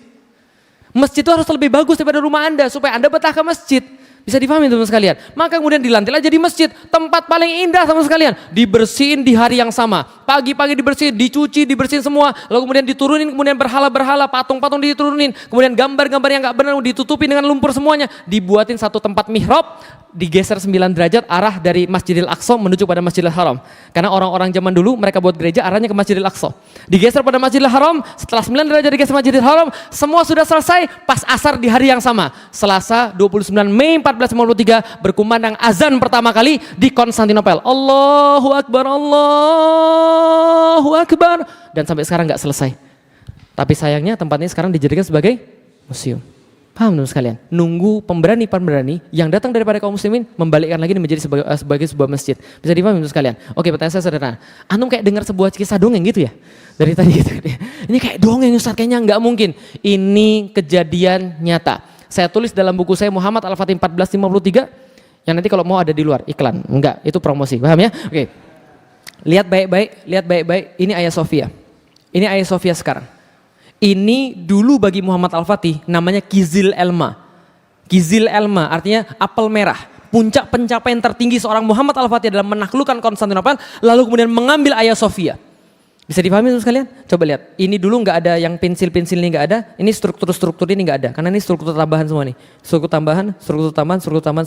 Masjid itu harus lebih bagus daripada rumah Anda supaya Anda betah ke masjid. Bisa dipahami teman sekalian. Maka kemudian dilantiklah jadi masjid, tempat paling indah teman sekalian. Dibersihin di hari yang sama. Pagi-pagi dibersihin, dicuci, dibersihin semua. Lalu kemudian diturunin, kemudian berhala-berhala, patung-patung diturunin. Kemudian gambar-gambar yang gak benar ditutupi dengan lumpur semuanya. Dibuatin satu tempat mihrab, digeser 9 derajat arah dari Masjidil Aqsa menuju pada Masjidil Haram. Karena orang-orang zaman dulu mereka buat gereja arahnya ke Masjidil Aqsa. Digeser pada Masjidil Haram, setelah 9 derajat digeser Masjidil Haram, semua sudah selesai pas asar di hari yang sama. Selasa 29 Mei 1453 berkumandang azan pertama kali di Konstantinopel. Allahu Akbar, Allahu Akbar. Dan sampai sekarang nggak selesai. Tapi sayangnya tempat ini sekarang dijadikan sebagai museum. Paham teman sekalian? Nunggu pemberani-pemberani yang datang daripada kaum muslimin membalikkan lagi menjadi sebagai sebuah masjid. Bisa dipahami teman sekalian? Oke, pertanyaan saya sederhana. Antum kayak dengar sebuah kisah dongeng gitu ya? Dari tadi gitu. Ini kayak dongeng Ustaz, kayaknya nggak mungkin. Ini kejadian nyata. Saya tulis dalam buku saya Muhammad Al-Fatih 1453 yang nanti kalau mau ada di luar iklan. Enggak, itu promosi. Paham ya? Oke. Lihat baik-baik. Ini Hagia Sophia. Ini Hagia Sophia sekarang. Ini dulu bagi Muhammad Al-Fatih namanya Kizil Elma. Kizil Elma artinya apel merah. Puncak pencapaian tertinggi seorang Muhammad Al-Fatih dalam menaklukkan Konstantinopel lalu kemudian mengambil Hagia Sophia. Bisa dipahami sekalian? Coba lihat. Ini dulu nggak ada yang pensil-pensil ini nggak ada. Ini struktur-struktur ini nggak ada. Karena ini struktur tambahan semua nih. Struktur tambahan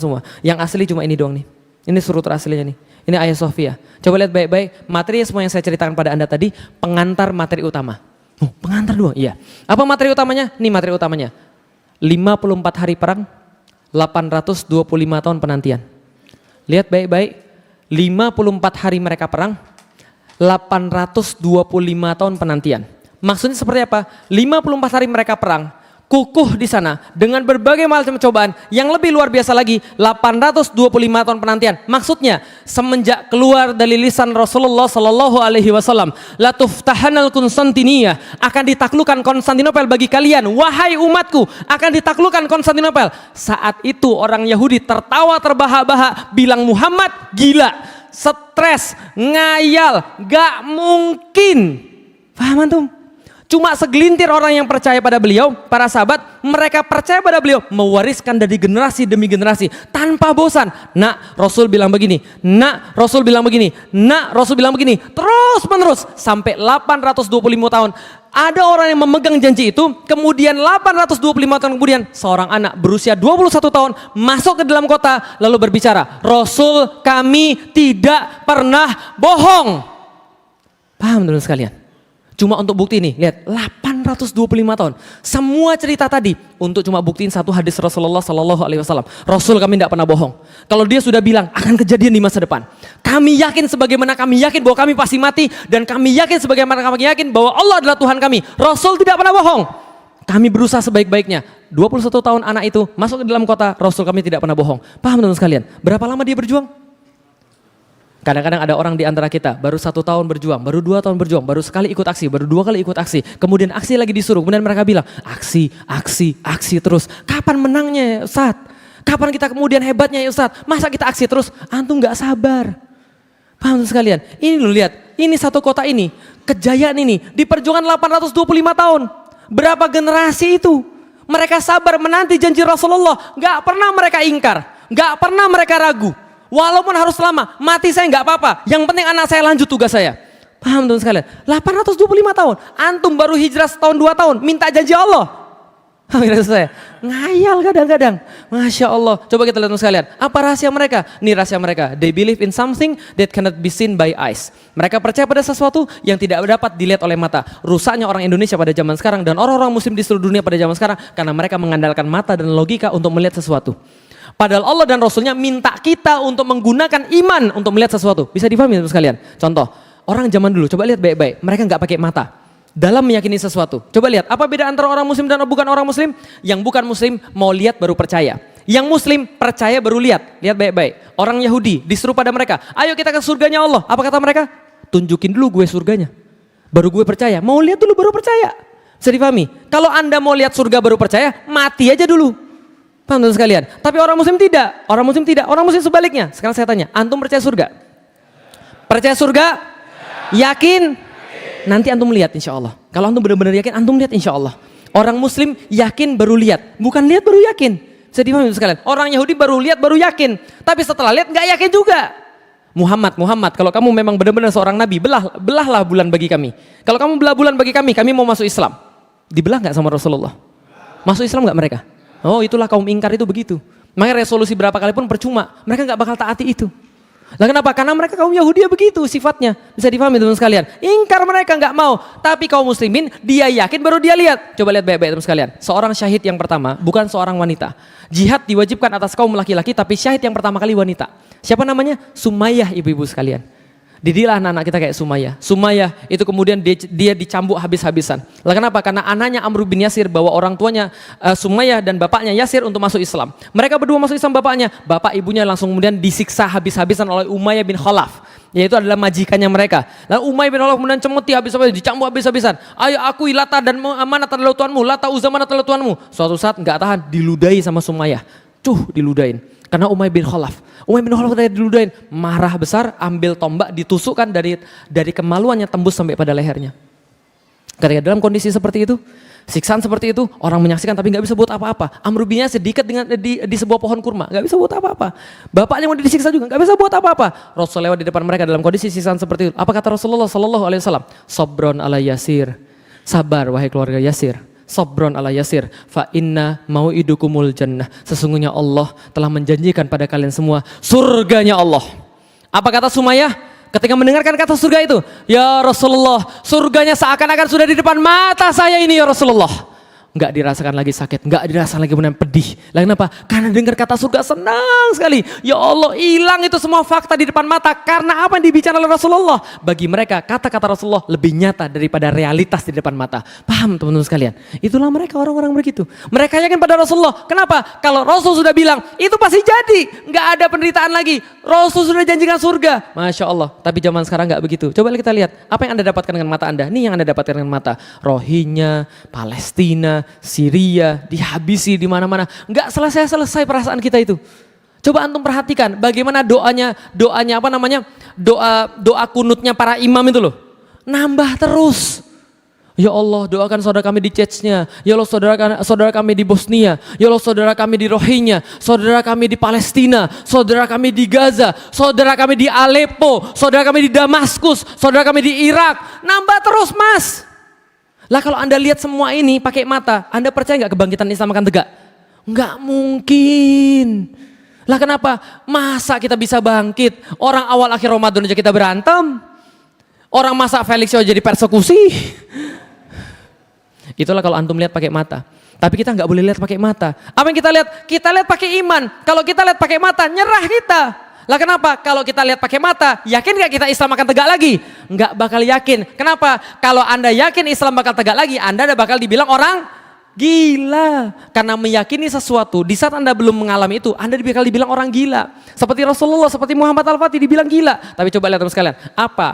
semua. Yang asli cuma ini doang nih. Ini struktur aslinya nih. Ini Hagia Sophia. Coba lihat baik-baik. Materi semua yang saya ceritakan pada Anda tadi pengantar materi utama. Oh, pengantar doang, iya. Apa materi utamanya? Nih materi utamanya. 54 hari perang, 825 tahun penantian. Lihat baik-baik, 54 hari mereka perang, 825 tahun penantian. Maksudnya seperti apa? 54 hari mereka perang, kukuh di sana dengan berbagai macam cobaan yang lebih luar biasa lagi 825 tahun penantian. Maksudnya semenjak keluar dari lisan Rasulullah Sallallahu Alaihi Wasallam, la tuftahanal Konstantiniyah, akan ditaklukkan Konstantinopel bagi kalian, wahai umatku, akan ditaklukkan Konstantinopel. Saat itu orang Yahudi tertawa terbahak-bahak bilang Muhammad gila, stres, ngayal, gak mungkin. Paham antum? Cuma segelintir orang yang percaya pada beliau, para sahabat, mereka percaya pada beliau, mewariskan dari generasi demi generasi, tanpa bosan. Nak, Rasul bilang begini, nak, Rasul bilang begini, nak, Rasul bilang begini, terus menerus, sampai 825 tahun. Ada orang yang memegang janji itu, kemudian 825 tahun kemudian, seorang anak berusia 21 tahun, masuk ke dalam kota, lalu berbicara, Rasul kami tidak pernah bohong. Paham teman sekalian? Cuma untuk bukti ini, lihat 825 tahun. Semua cerita tadi untuk cuma buktiin satu hadis Rasulullah Sallallahu Alaihi Wasallam. Rasul kami tidak pernah bohong. Kalau dia sudah bilang akan kejadian di masa depan, kami yakin sebagaimana kami yakin bahwa kami pasti mati dan kami yakin sebagaimana kami yakin bahwa Allah adalah Tuhan kami. Rasul tidak pernah bohong. Kami berusaha sebaik-baiknya. 21 tahun anak itu masuk ke dalam kota, Rasul kami tidak pernah bohong. Paham teman sekalian? Berapa lama dia berjuang? Kadang-kadang ada orang di antara kita baru 1 tahun berjuang, baru 2 tahun berjuang, baru sekali ikut aksi, baru 2 kali ikut aksi. Kemudian aksi lagi disuruh, kemudian mereka bilang aksi terus. Kapan menangnya ya Ustaz? Kapan kita kemudian hebatnya ya Ustaz? Masa kita aksi terus? Antum gak sabar. Paham sekalian? Ini loh lihat, ini satu kota ini, kejayaan ini, diperjuangkan 825 tahun. Berapa generasi itu? Mereka sabar menanti janji Rasulullah, gak pernah mereka ingkar, gak pernah mereka ragu. Walaupun harus lama, mati saya nggak apa-apa. Yang penting anak saya lanjut tugas saya. Paham teman sekalian? 825 tahun. Antum baru hijrah setahun 2 tahun, minta janji Allah. Akhirnya selesai. Ngayal kadang-kadang. Masya Allah. Coba kita lihat sekalian. Apa rahasia mereka? Ini rahasia mereka. They believe in something that cannot be seen by eyes. Mereka percaya pada sesuatu yang tidak dapat dilihat oleh mata. Rusaknya orang Indonesia pada zaman sekarang dan orang-orang muslim di seluruh dunia pada zaman sekarang karena mereka mengandalkan mata dan logika untuk melihat sesuatu. Padahal Allah dan Rasulnya minta kita untuk menggunakan iman untuk melihat sesuatu. Bisa difahami teman sekalian? Contoh, orang zaman dulu, coba lihat baik-baik. Mereka nggak pakai mata dalam meyakini sesuatu. Coba lihat, apa beda antara orang muslim dan bukan orang muslim? Yang bukan muslim mau lihat baru percaya. Yang muslim percaya baru lihat. Lihat baik-baik. Orang Yahudi disuruh pada mereka, ayo kita ke surganya Allah. Apa kata mereka? Tunjukin dulu gue surganya. Baru gue percaya. Mau lihat dulu baru percaya. Bisa difahami? Kalau Anda mau lihat surga baru percaya, mati aja dulu. Paham teman sekalian? Tapi orang muslim tidak. Orang muslim tidak. Orang muslim sebaliknya. Sekarang saya tanya, antum percaya surga? Percaya surga? Yakin? Nanti antum lihat insya Allah. Kalau antum benar-benar yakin, antum lihat insya Allah. Orang muslim yakin baru lihat. Bukan lihat baru yakin. Bisa dipahami sekalian. Orang Yahudi baru lihat baru yakin. Tapi setelah lihat nggak yakin juga. Muhammad, kalau kamu memang benar-benar seorang nabi, belahlah bulan bagi kami. Kalau kamu belah bulan bagi kami mau masuk Islam. Dibelah nggak sama Rasulullah? Masuk Islam nggak mereka? Oh, itulah kaum ingkar itu begitu. Makanya resolusi berapa kali pun percuma. Mereka nggak bakal taati itu. Lah kenapa? Karena mereka kaum Yahudi begitu sifatnya. Bisa difahami teman sekalian. Ingkar mereka nggak mau. Tapi kaum muslimin dia yakin baru dia lihat. Coba lihat baik-baik teman sekalian. Seorang syahid yang pertama bukan seorang wanita. Jihad diwajibkan atas kaum laki-laki tapi syahid yang pertama kali wanita. Siapa namanya? Sumayyah ibu-ibu sekalian. Didilah anak-anak kita kayak Sumayyah. Sumayyah itu kemudian dia dicambuk habis-habisan. Lah kenapa? Karena anaknya Amr bin Yasir bawa orang tuanya Sumayyah dan bapaknya Yasir untuk masuk Islam. Mereka berdua masuk Islam bapaknya. Bapak ibunya langsung kemudian disiksa habis-habisan oleh Umayyah bin Khalaf. Yaitu adalah majikannya mereka. Lalu Umayyah bin Khalaf kemudian cemuti habis-habisan, dicambuk habis-habisan. Ayo akui Lata dan Manat adalah Tuhanmu, Lata Uzza Manat adalah Tuhanmu. Suatu saat enggak tahan diludahi sama Sumayyah. Diludahin. Karena Umayyah bin Khalaf tadi diludahin, marah besar, ambil tombak ditusukkan dari kemaluannya tembus sampai pada lehernya. Ketika dalam kondisi seperti itu, siksaan seperti itu, orang menyaksikan tapi nggak bisa buat apa-apa. Amr bin Yasir diikat di sebuah pohon kurma, nggak bisa buat apa-apa. Bapaknya mau disiksa juga, nggak bisa buat apa-apa. Rasul lewat di depan mereka dalam kondisi siksaan seperti itu. Apa kata Rasulullah Sallallahu Alaihi Wasallam? Sabron ala Yasir, sabar wahai keluarga Yasir. Sabron ala Yasir, fa inna mau'idukumul jannah. Sesungguhnya Allah telah menjanjikan pada kalian semua surganya Allah. Apa kata Sumayyah ketika mendengarkan kata surga itu? Ya Rasulullah, surganya seakan-akan sudah di depan mata saya ini ya Rasulullah. Enggak dirasakan lagi sakit, enggak dirasakan lagi benar pedih. Lah kenapa? Karena dengar kata surga senang sekali. Ya Allah, hilang itu semua fakta di depan mata. Karena apa yang dibicarakan oleh Rasulullah? Bagi mereka kata-kata Rasulullah lebih nyata daripada realitas di depan mata. Paham teman-teman sekalian? Itulah mereka orang-orang begitu. Mereka yakin pada Rasulullah. Kenapa? Kalau Rasul sudah bilang itu pasti jadi, enggak ada penderitaan lagi. Rasul sudah janjikan surga. Masya Allah. Tapi zaman sekarang enggak begitu. Coba kita lihat apa yang Anda dapatkan dengan mata Anda. Nih yang Anda dapatkan dengan mata. Rohingya, Palestina, Syria, dihabisi di mana-mana. Enggak selesai-selesai perasaan kita itu. Coba antum perhatikan bagaimana doanya apa namanya? Doa kunutnya para imam itu loh. Nambah terus. Ya Allah, doakan saudara kami di Chechnya. Ya Allah, saudara kami di Bosnia. Ya Allah, saudara kami di Rohingya. Saudara kami di Palestina. Saudara kami di Gaza. Saudara kami di Aleppo. Saudara kami di Damaskus. Saudara kami di Irak. Nambah terus, Mas. Lah kalau Anda lihat semua ini pakai mata, Anda percaya nggak kebangkitan Islam akan tegak? Nggak mungkin. Lah kenapa? Masa kita bisa bangkit? Orang awal akhir Ramadan aja kita berantem. Orang masa Felix aja jadi persekusi. Itulah kalau antum lihat pakai mata. Tapi kita nggak boleh lihat pakai mata. Apa yang kita lihat? Kita lihat pakai iman. Kalau kita lihat pakai mata, nyerah kita. Lah kenapa? Kalau kita lihat pakai mata, yakin gak kita Islam akan tegak lagi? Enggak bakal yakin. Kenapa? Kalau Anda yakin Islam bakal tegak lagi, Anda udah bakal dibilang orang gila. Karena meyakini sesuatu, di saat Anda belum mengalami itu, Anda bakal dibilang orang gila. Seperti Rasulullah, seperti Muhammad Al-Fatih dibilang gila. Tapi coba lihat teman sekalian, apa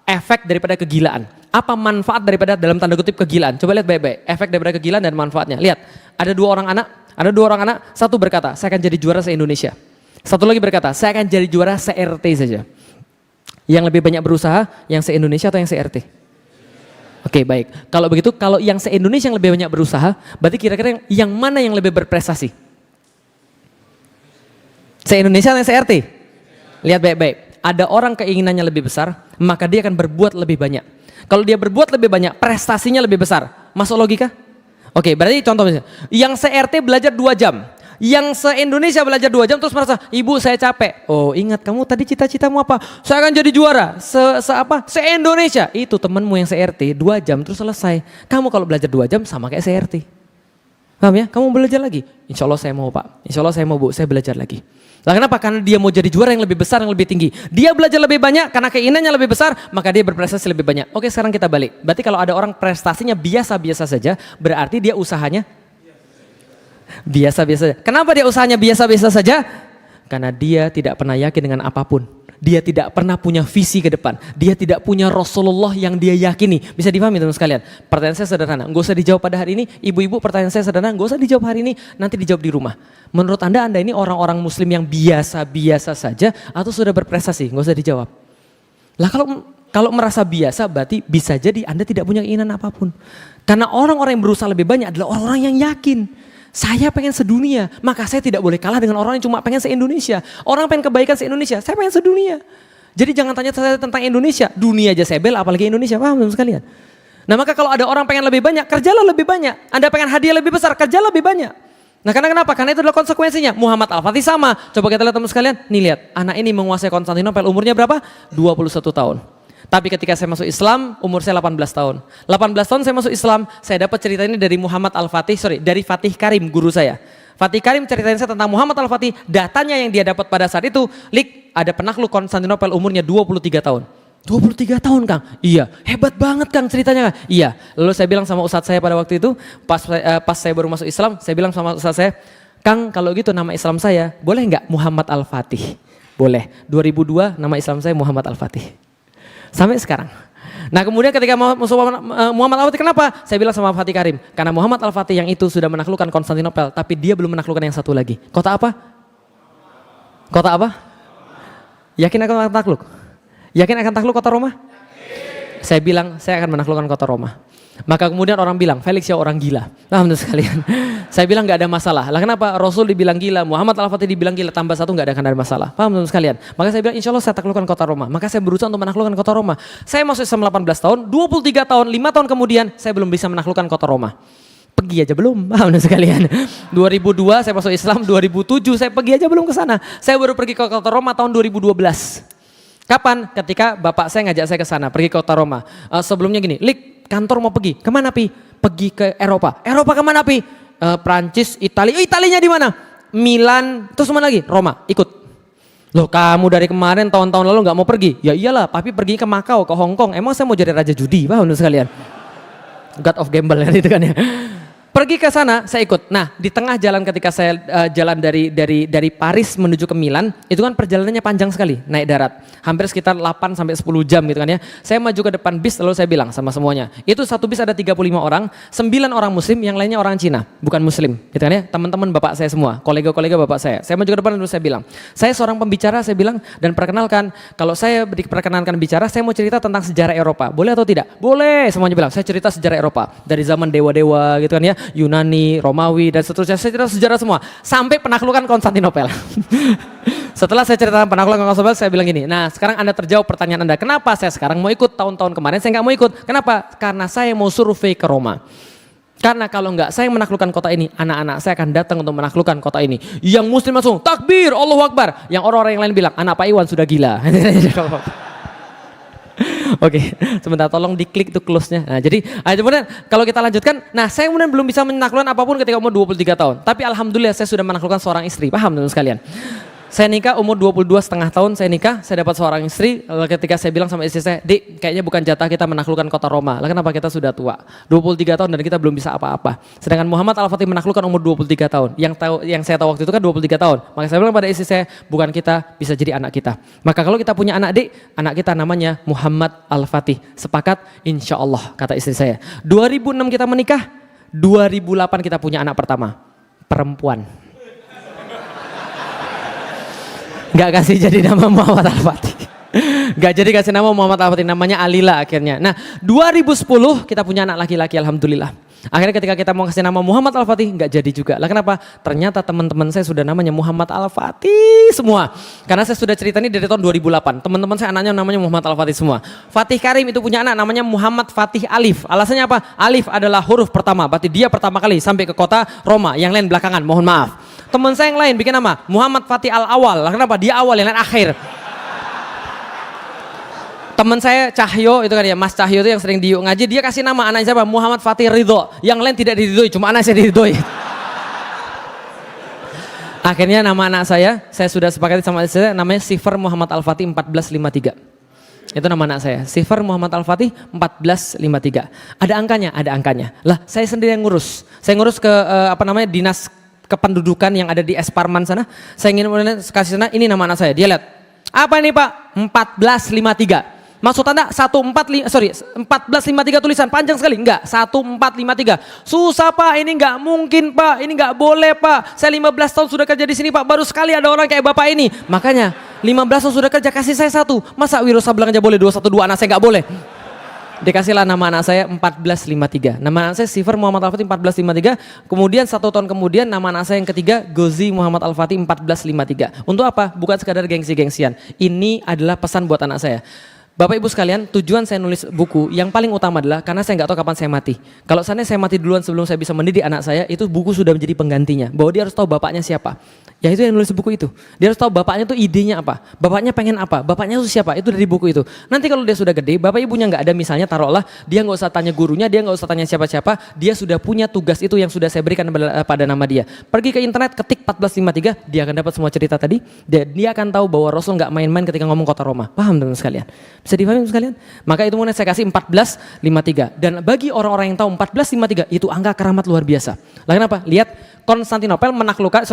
efek daripada kegilaan? Apa manfaat daripada dalam tanda kutip kegilaan? Coba lihat baik-baik, efek daripada kegilaan dan manfaatnya. Lihat, ada dua orang anak, satu berkata, saya akan jadi juara se-Indonesia. Satu lagi berkata, saya akan jadi juara se-RT saja. Yang lebih banyak berusaha, yang se-Indonesia atau yang se-RT? Oke, baik. Kalau begitu, kalau yang se-Indonesia yang lebih banyak berusaha, berarti kira-kira yang mana yang lebih berprestasi? Se-Indonesia atau yang se-RT? Lihat baik-baik. Ada orang keinginannya lebih besar, maka dia akan berbuat lebih banyak. Kalau dia berbuat lebih banyak, prestasinya lebih besar. Masuk logika? Oke, berarti contoh misalnya, yang se-RT belajar 2 jam, yang se-Indonesia belajar 2 jam terus merasa, ibu saya capek. Oh ingat kamu tadi cita-citamu apa? Saya akan jadi juara, se-Indonesia. Itu temanmu yang se-RT 2 jam terus selesai. Kamu kalau belajar 2 jam sama kayak se-RT. Paham ya? Kamu belajar lagi. Insya Allah saya mau Pak, insya Allah saya mau Bu, saya belajar lagi. Lah kenapa? Karena dia mau jadi juara yang lebih besar, yang lebih tinggi. Dia belajar lebih banyak karena keinginannya lebih besar, maka dia berprestasi lebih banyak. Oke, sekarang kita balik. Berarti kalau ada orang prestasinya biasa-biasa saja, berarti dia usahanya biasa-biasa saja. Kenapa dia usahanya biasa-biasa saja? Karena dia tidak pernah yakin dengan apapun. Dia tidak pernah punya visi ke depan. Dia tidak punya Rasulullah yang dia yakini. Bisa dipahami teman-teman sekalian? Pertanyaan saya sederhana, nggak usah dijawab pada hari ini. Ibu-ibu, pertanyaan saya sederhana, nggak usah dijawab hari ini, nanti dijawab di rumah. Menurut Anda ini orang-orang muslim yang biasa-biasa saja atau sudah berprestasi? Nggak usah dijawab. Lah kalau merasa biasa berarti bisa jadi Anda tidak punya keinginan apapun. Karena orang-orang yang berusaha lebih banyak adalah orang-orang yang yakin. Saya pengen sedunia, maka saya tidak boleh kalah dengan orang yang cuma pengen se-Indonesia. Orang pengen kebaikan se-Indonesia, saya pengen sedunia. Jadi jangan tanya saya tentang Indonesia, dunia aja saya bela apalagi Indonesia, paham teman sekalian? Nah maka kalau ada orang pengen lebih banyak, kerjalah lebih banyak. Anda pengen hadiah lebih besar, kerjalah lebih banyak. Nah karena kenapa? Karena itu adalah konsekuensinya. Muhammad Al-Fatih sama. Coba kita lihat teman sekalian, nih lihat, anak ini menguasai Konstantinopel umurnya berapa? 21 tahun. Tapi ketika saya masuk Islam, umur saya 18 tahun. 18 tahun saya masuk Islam, saya dapat cerita ini dari Muhammad Al-Fatih, dari Fatih Karim, guru saya. Fatih Karim ceritain saya tentang Muhammad Al-Fatih, datanya yang dia dapat pada saat itu, ada penakluk Konstantinopel umurnya 23 tahun. 23 tahun Kang? Iya, hebat banget Kang ceritanya Kang? Iya, lalu saya bilang sama ustadz saya pada waktu itu, pas saya baru masuk Islam, saya bilang sama ustadz saya, Kang kalau gitu nama Islam saya, boleh nggak Muhammad Al-Fatih? Boleh, 2002 nama Islam saya Muhammad Al-Fatih. Sampai sekarang. Nah kemudian ketika Muhammad Al-Fatih kenapa? Saya bilang sama Fatih Karim, karena Muhammad Al-Fatih yang itu sudah menaklukkan Konstantinopel, tapi dia belum menaklukkan yang satu lagi. Kota apa? Kota apa? Yakin akan takluk? Yakin akan takluk kota Roma? Saya bilang saya akan menaklukkan kota Roma. Maka kemudian orang bilang, Felix ya orang gila. Alhamdulillah sekalian. Saya bilang gak ada masalah. Lah kenapa? Rasul dibilang gila, Muhammad Al-Fatih dibilang gila, tambah satu gak akan ada masalah. Paham teman sekalian? Maka saya bilang insya Allah saya taklukkan kota Roma. Maka saya berusaha untuk menaklukkan kota Roma. Saya masuk Islam 18 tahun, 23 tahun, 5 tahun kemudian saya belum bisa menaklukkan kota Roma. Pergi aja belum, paham sekalian. 2002 saya masuk Islam, 2007 saya pergi aja belum ke sana. Saya baru pergi ke kota Roma tahun 2012. Kapan? Ketika bapak saya ngajak saya ke sana, pergi ke kota Roma. Sebelumnya gini, kantor mau pergi, kemana Pi? Pergi ke Eropa. Eropa kemana Pi? Prancis, Italia. Italianya di mana? Milan, terus mana lagi? Roma, ikut. Loh kamu dari kemarin tahun-tahun lalu nggak mau pergi? Ya iyalah, Papi pergi ke Makau, ke Hong Kong. Emang saya mau jadi raja judi, paham sekalian? God of Gamble itu kan ya. Pergi ke sana, saya ikut. Nah, di tengah jalan ketika saya jalan dari Paris menuju ke Milan, itu kan perjalanannya panjang sekali, naik darat. Hampir sekitar 8 sampai 10 jam gitu kan ya. Saya maju ke depan bis lalu saya bilang sama semuanya, itu satu bis ada 35 orang, 9 orang muslim, yang lainnya orang Cina, bukan muslim. Gitu kan ya, teman-teman bapak saya semua, kolega-kolega bapak saya. Saya maju ke depan lalu saya bilang, saya seorang pembicara, saya bilang, dan perkenalkan, kalau saya diperkenalkan bicara, saya mau cerita tentang sejarah Eropa. Boleh atau tidak? Boleh, semuanya bilang, saya cerita sejarah Eropa. Dari zaman dewa-dewa gitu kan ya, Yunani, Romawi, dan seterusnya. Saya cerita sejarah semua. Sampai penaklukan Konstantinopel. Setelah saya cerita penaklukan Konstantinopel, saya bilang gini, nah sekarang Anda terjawab pertanyaan Anda. Kenapa saya sekarang mau ikut? Tahun-tahun kemarin saya nggak mau ikut. Kenapa? Karena saya mau survei ke Roma. Karena kalau nggak saya menaklukkan kota ini, anak-anak saya akan datang untuk menaklukkan kota ini. Yang muslim langsung, takbir, Allahu Akbar. Yang orang-orang yang lain bilang, anak Pak Iwan sudah gila. Oke, sebentar tolong diklik tuh close-nya. Nah, jadi kemudian kalau kita lanjutkan, nah saya kemudian belum bisa menaklukkan apapun ketika umur 23 tahun. Tapi alhamdulillah saya sudah menaklukkan seorang istri. Paham teman sekalian? Saya nikah umur 22,5 tahun, saya nikah, saya dapat seorang istri. Lalu ketika saya bilang sama istri saya, Dik, kayaknya bukan jatah kita menaklukkan kota Roma. Lah kenapa kita sudah tua? 23 tahun dan kita belum bisa apa-apa. Sedangkan Muhammad Al-Fatih menaklukkan umur 23 tahun. Yang saya tahu waktu itu kan 23 tahun. Maka saya bilang pada istri saya, bukan kita, bisa jadi anak kita. Maka kalau kita punya anak, Dik, anak kita namanya Muhammad Al-Fatih. Sepakat? Insya Allah, kata istri saya. 2006 kita menikah, 2008 kita punya anak pertama, perempuan. Gak kasih jadi nama Muhammad Al-Fatih. Gak jadi kasih nama Muhammad Al-Fatih, namanya Alila akhirnya. Nah 2010 kita punya anak laki-laki alhamdulillah. Akhirnya ketika kita mau kasih nama Muhammad Al-Fatih nggak jadi juga. Lah kenapa? Ternyata teman-teman saya sudah namanya Muhammad Al-Fatih semua. Karena saya sudah cerita ini dari tahun 2008. Teman-teman saya anaknya namanya Muhammad Al-Fatih semua. Fatih Karim itu punya anak namanya Muhammad Fatih Alif. Alasannya apa? Alif adalah huruf pertama. Berarti dia pertama kali sampai ke kota Roma. Yang lain belakangan. Mohon maaf. Teman saya yang lain bikin nama Muhammad Fatih Al-Awal. Lah kenapa? Dia awal, yang lain akhir. Teman saya Cahyo itu kan ya, Mas Cahyo itu yang sering di ngaji, dia kasih nama anak siapa? Muhammad Fatih Ridho. Yang lain tidak diridhoi, cuma anak saya diridhoi. Akhirnya nama anak saya sudah sepakati sama istri saya, namanya Sifar Muhammad Al-Fatih 1453. Itu nama anak saya, Sifar Muhammad Al-Fatih 1453. Ada angkanya, ada angkanya. Lah, saya sendiri yang ngurus. Saya ngurus ke dinas kependudukan yang ada di Esparman sana. Saya ingin kasih sana, ini nama anak saya. Dia lihat, apa ini Pak? 1453. Maksud Anda 1453 tulisan panjang sekali? Enggak, 1453. Susah Pak, ini enggak mungkin Pak, ini enggak boleh Pak. Saya 15 tahun sudah kerja di sini Pak, baru sekali ada orang kayak Bapak ini. Makanya 15 tahun sudah kerja, kasih saya satu. Masa Wiro Sableng aja boleh 212, anak saya enggak boleh? Dikasihlah nama anak saya 1453. Nama anak saya Sifar Muhammad Al-Fatih 1453. Kemudian 1 tahun kemudian nama anak saya yang ketiga Gozi Muhammad Al-Fatih 1453. Untuk apa? Bukan sekadar gengsi-gengsian. Ini adalah pesan buat anak saya. Bapak Ibu sekalian, tujuan saya nulis buku yang paling utama adalah karena saya nggak tahu kapan saya mati. Kalau seandainya saya mati duluan sebelum saya bisa mendidik anak saya, itu buku sudah menjadi penggantinya. Bahwa dia harus tahu bapaknya siapa. Ya itu yang nulis buku itu. Dia harus tahu bapaknya itu idenya apa, bapaknya pengen apa, bapaknya itu siapa, itu dari buku itu. Nanti kalau dia sudah gede, bapak ibunya nggak ada misalnya, taruhlah dia nggak usah tanya gurunya, dia nggak usah tanya siapa-siapa, dia sudah punya tugas itu yang sudah saya berikan pada nama dia. Pergi ke internet, ketik 1453, dia akan dapat semua cerita tadi. Dia akan tahu bahwa Rasul nggak main-main ketika ngomong kota Roma. Paham teman-teman sekalian? Bisa dipahami sekalian? Maka itu mulai saya kasih 1453. Dan bagi orang-orang yang tahu 1453 itu angka keramat luar biasa. Lah kenapa? Lihat Konstantinopel menaklukkan,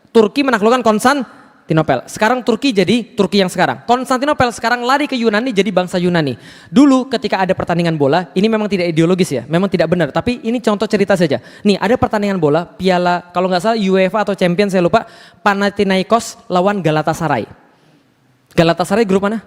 Turki menaklukkan Konstantinopel. Sekarang Turki jadi Turki yang sekarang. Konstantinopel sekarang lari ke Yunani jadi bangsa Yunani. Dulu ketika ada pertandingan bola, ini memang tidak ideologis ya, memang tidak benar. Tapi ini contoh cerita saja. Nih ada pertandingan bola, piala kalau nggak salah UEFA atau Champions saya lupa, Panathinaikos lawan Galatasaray. Galatasaray grup mana?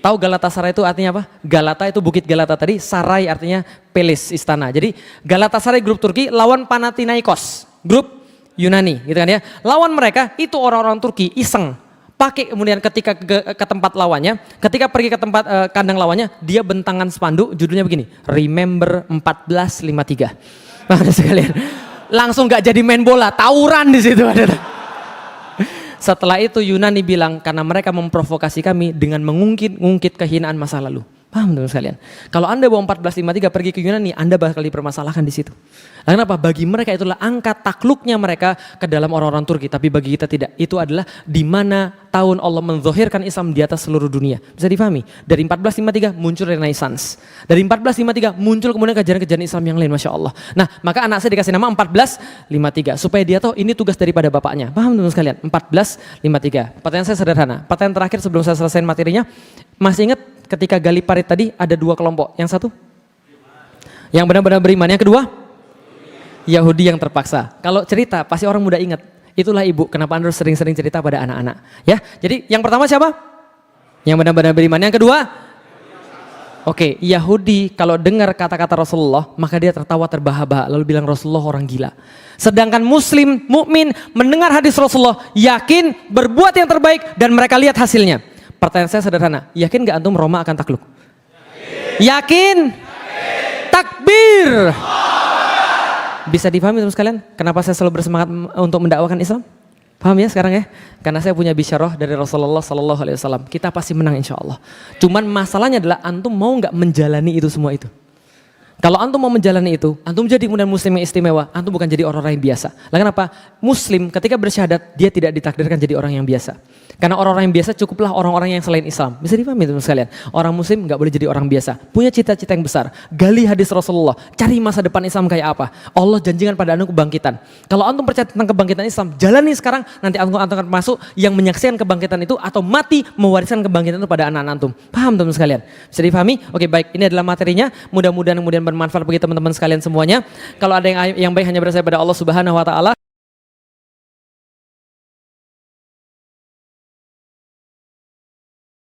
Tahu Galatasaray itu artinya apa? Galata itu bukit Galata tadi, Saray artinya Pelis, istana. Jadi Galatasaray grup Turki lawan Panathinaikos, grup Yunani gitu kan ya. Lawan mereka itu orang-orang Turki iseng. Pakai kemudian ketika ke tempat lawannya, ketika pergi ke tempat kandang lawannya, dia bentangan spanduk judulnya begini, Remember 1453. Makanya sekalian langsung gak jadi main bola, tawuran di situ ada. Setelah itu Yunani bilang karena mereka memprovokasi kami dengan mengungkit kehinaan masa lalu. Paham teman sekalian? Kalau Anda bawa 1453 pergi ke Yunani, Anda bakal dipermasalahkan di situ. Nah, kenapa? Bagi mereka itulah angka takluknya mereka ke dalam orang-orang Turki, tapi bagi kita tidak. Itu adalah di mana tahun Allah menzohirkan Islam di atas seluruh dunia. Bisa difahami? Dari 1453 muncul Renaissance. Dari 1453 muncul kemudian kejaran-kejaran Islam yang lain, Masya Allah. Nah, maka anak saya dikasih nama 1453 supaya dia tahu ini tugas daripada bapaknya. Paham teman sekalian? 1453. Pertanyaan saya sederhana. Pertanyaan terakhir sebelum saya selesaikan materinya, masih ingat ketika gali parit tadi ada 2 kelompok. Yang satu yang benar-benar beriman, yang kedua Yahudi yang terpaksa. Kalau cerita pasti orang muda ingat. Itulah ibu kenapa Anda sering-sering cerita pada anak-anak. Ya, jadi yang pertama siapa? Yang benar-benar beriman. Yang kedua, oke, Yahudi kalau dengar kata-kata Rasulullah maka dia tertawa terbahak-bahak lalu bilang Rasulullah orang gila. Sedangkan Muslim, mukmin mendengar hadis Rasulullah yakin berbuat yang terbaik dan mereka lihat hasilnya. Pertanyaan saya sederhana, yakin gak antum Roma akan takluk? Yakin? Takbir. Bisa dipahami teman sekalian? Kenapa saya selalu bersemangat untuk mendakwakan Islam? Paham ya sekarang ya? Karena saya punya bisyarah dari Rasulullah Sallallahu Alaihi Wasallam. Kita pasti menang insya Allah. Cuman masalahnya adalah antum mau nggak menjalani itu semua itu? Kalau antum mau menjalani itu, antum jadi kemudian muslim yang istimewa, antum bukan jadi orang-orang yang biasa. Lah kenapa? Muslim ketika bersyahadat, dia tidak ditakdirkan jadi orang yang biasa. Karena orang-orang yang biasa cukuplah orang-orang yang selain Islam. Bisa dipahami teman sekalian? Orang muslim nggak boleh jadi orang biasa. Punya cita-cita yang besar. Gali hadis Rasulullah. Cari masa depan Islam kayak apa. Allah janjikan pada antum kebangkitan. Kalau antum percaya tentang kebangkitan Islam, jalani sekarang, nanti antum akan masuk yang menyaksikan kebangkitan itu atau mati mewariskan kebangkitan itu pada anak-anak antum. Paham teman sekalian? Bisa dipahami? Oke baik, ini adalah materinya. Mudah-mudahan bermanfaat bagi teman-teman sekalian semuanya. Kalau ada yang baik hanya berasal pada Allah Subhanahu wa taala.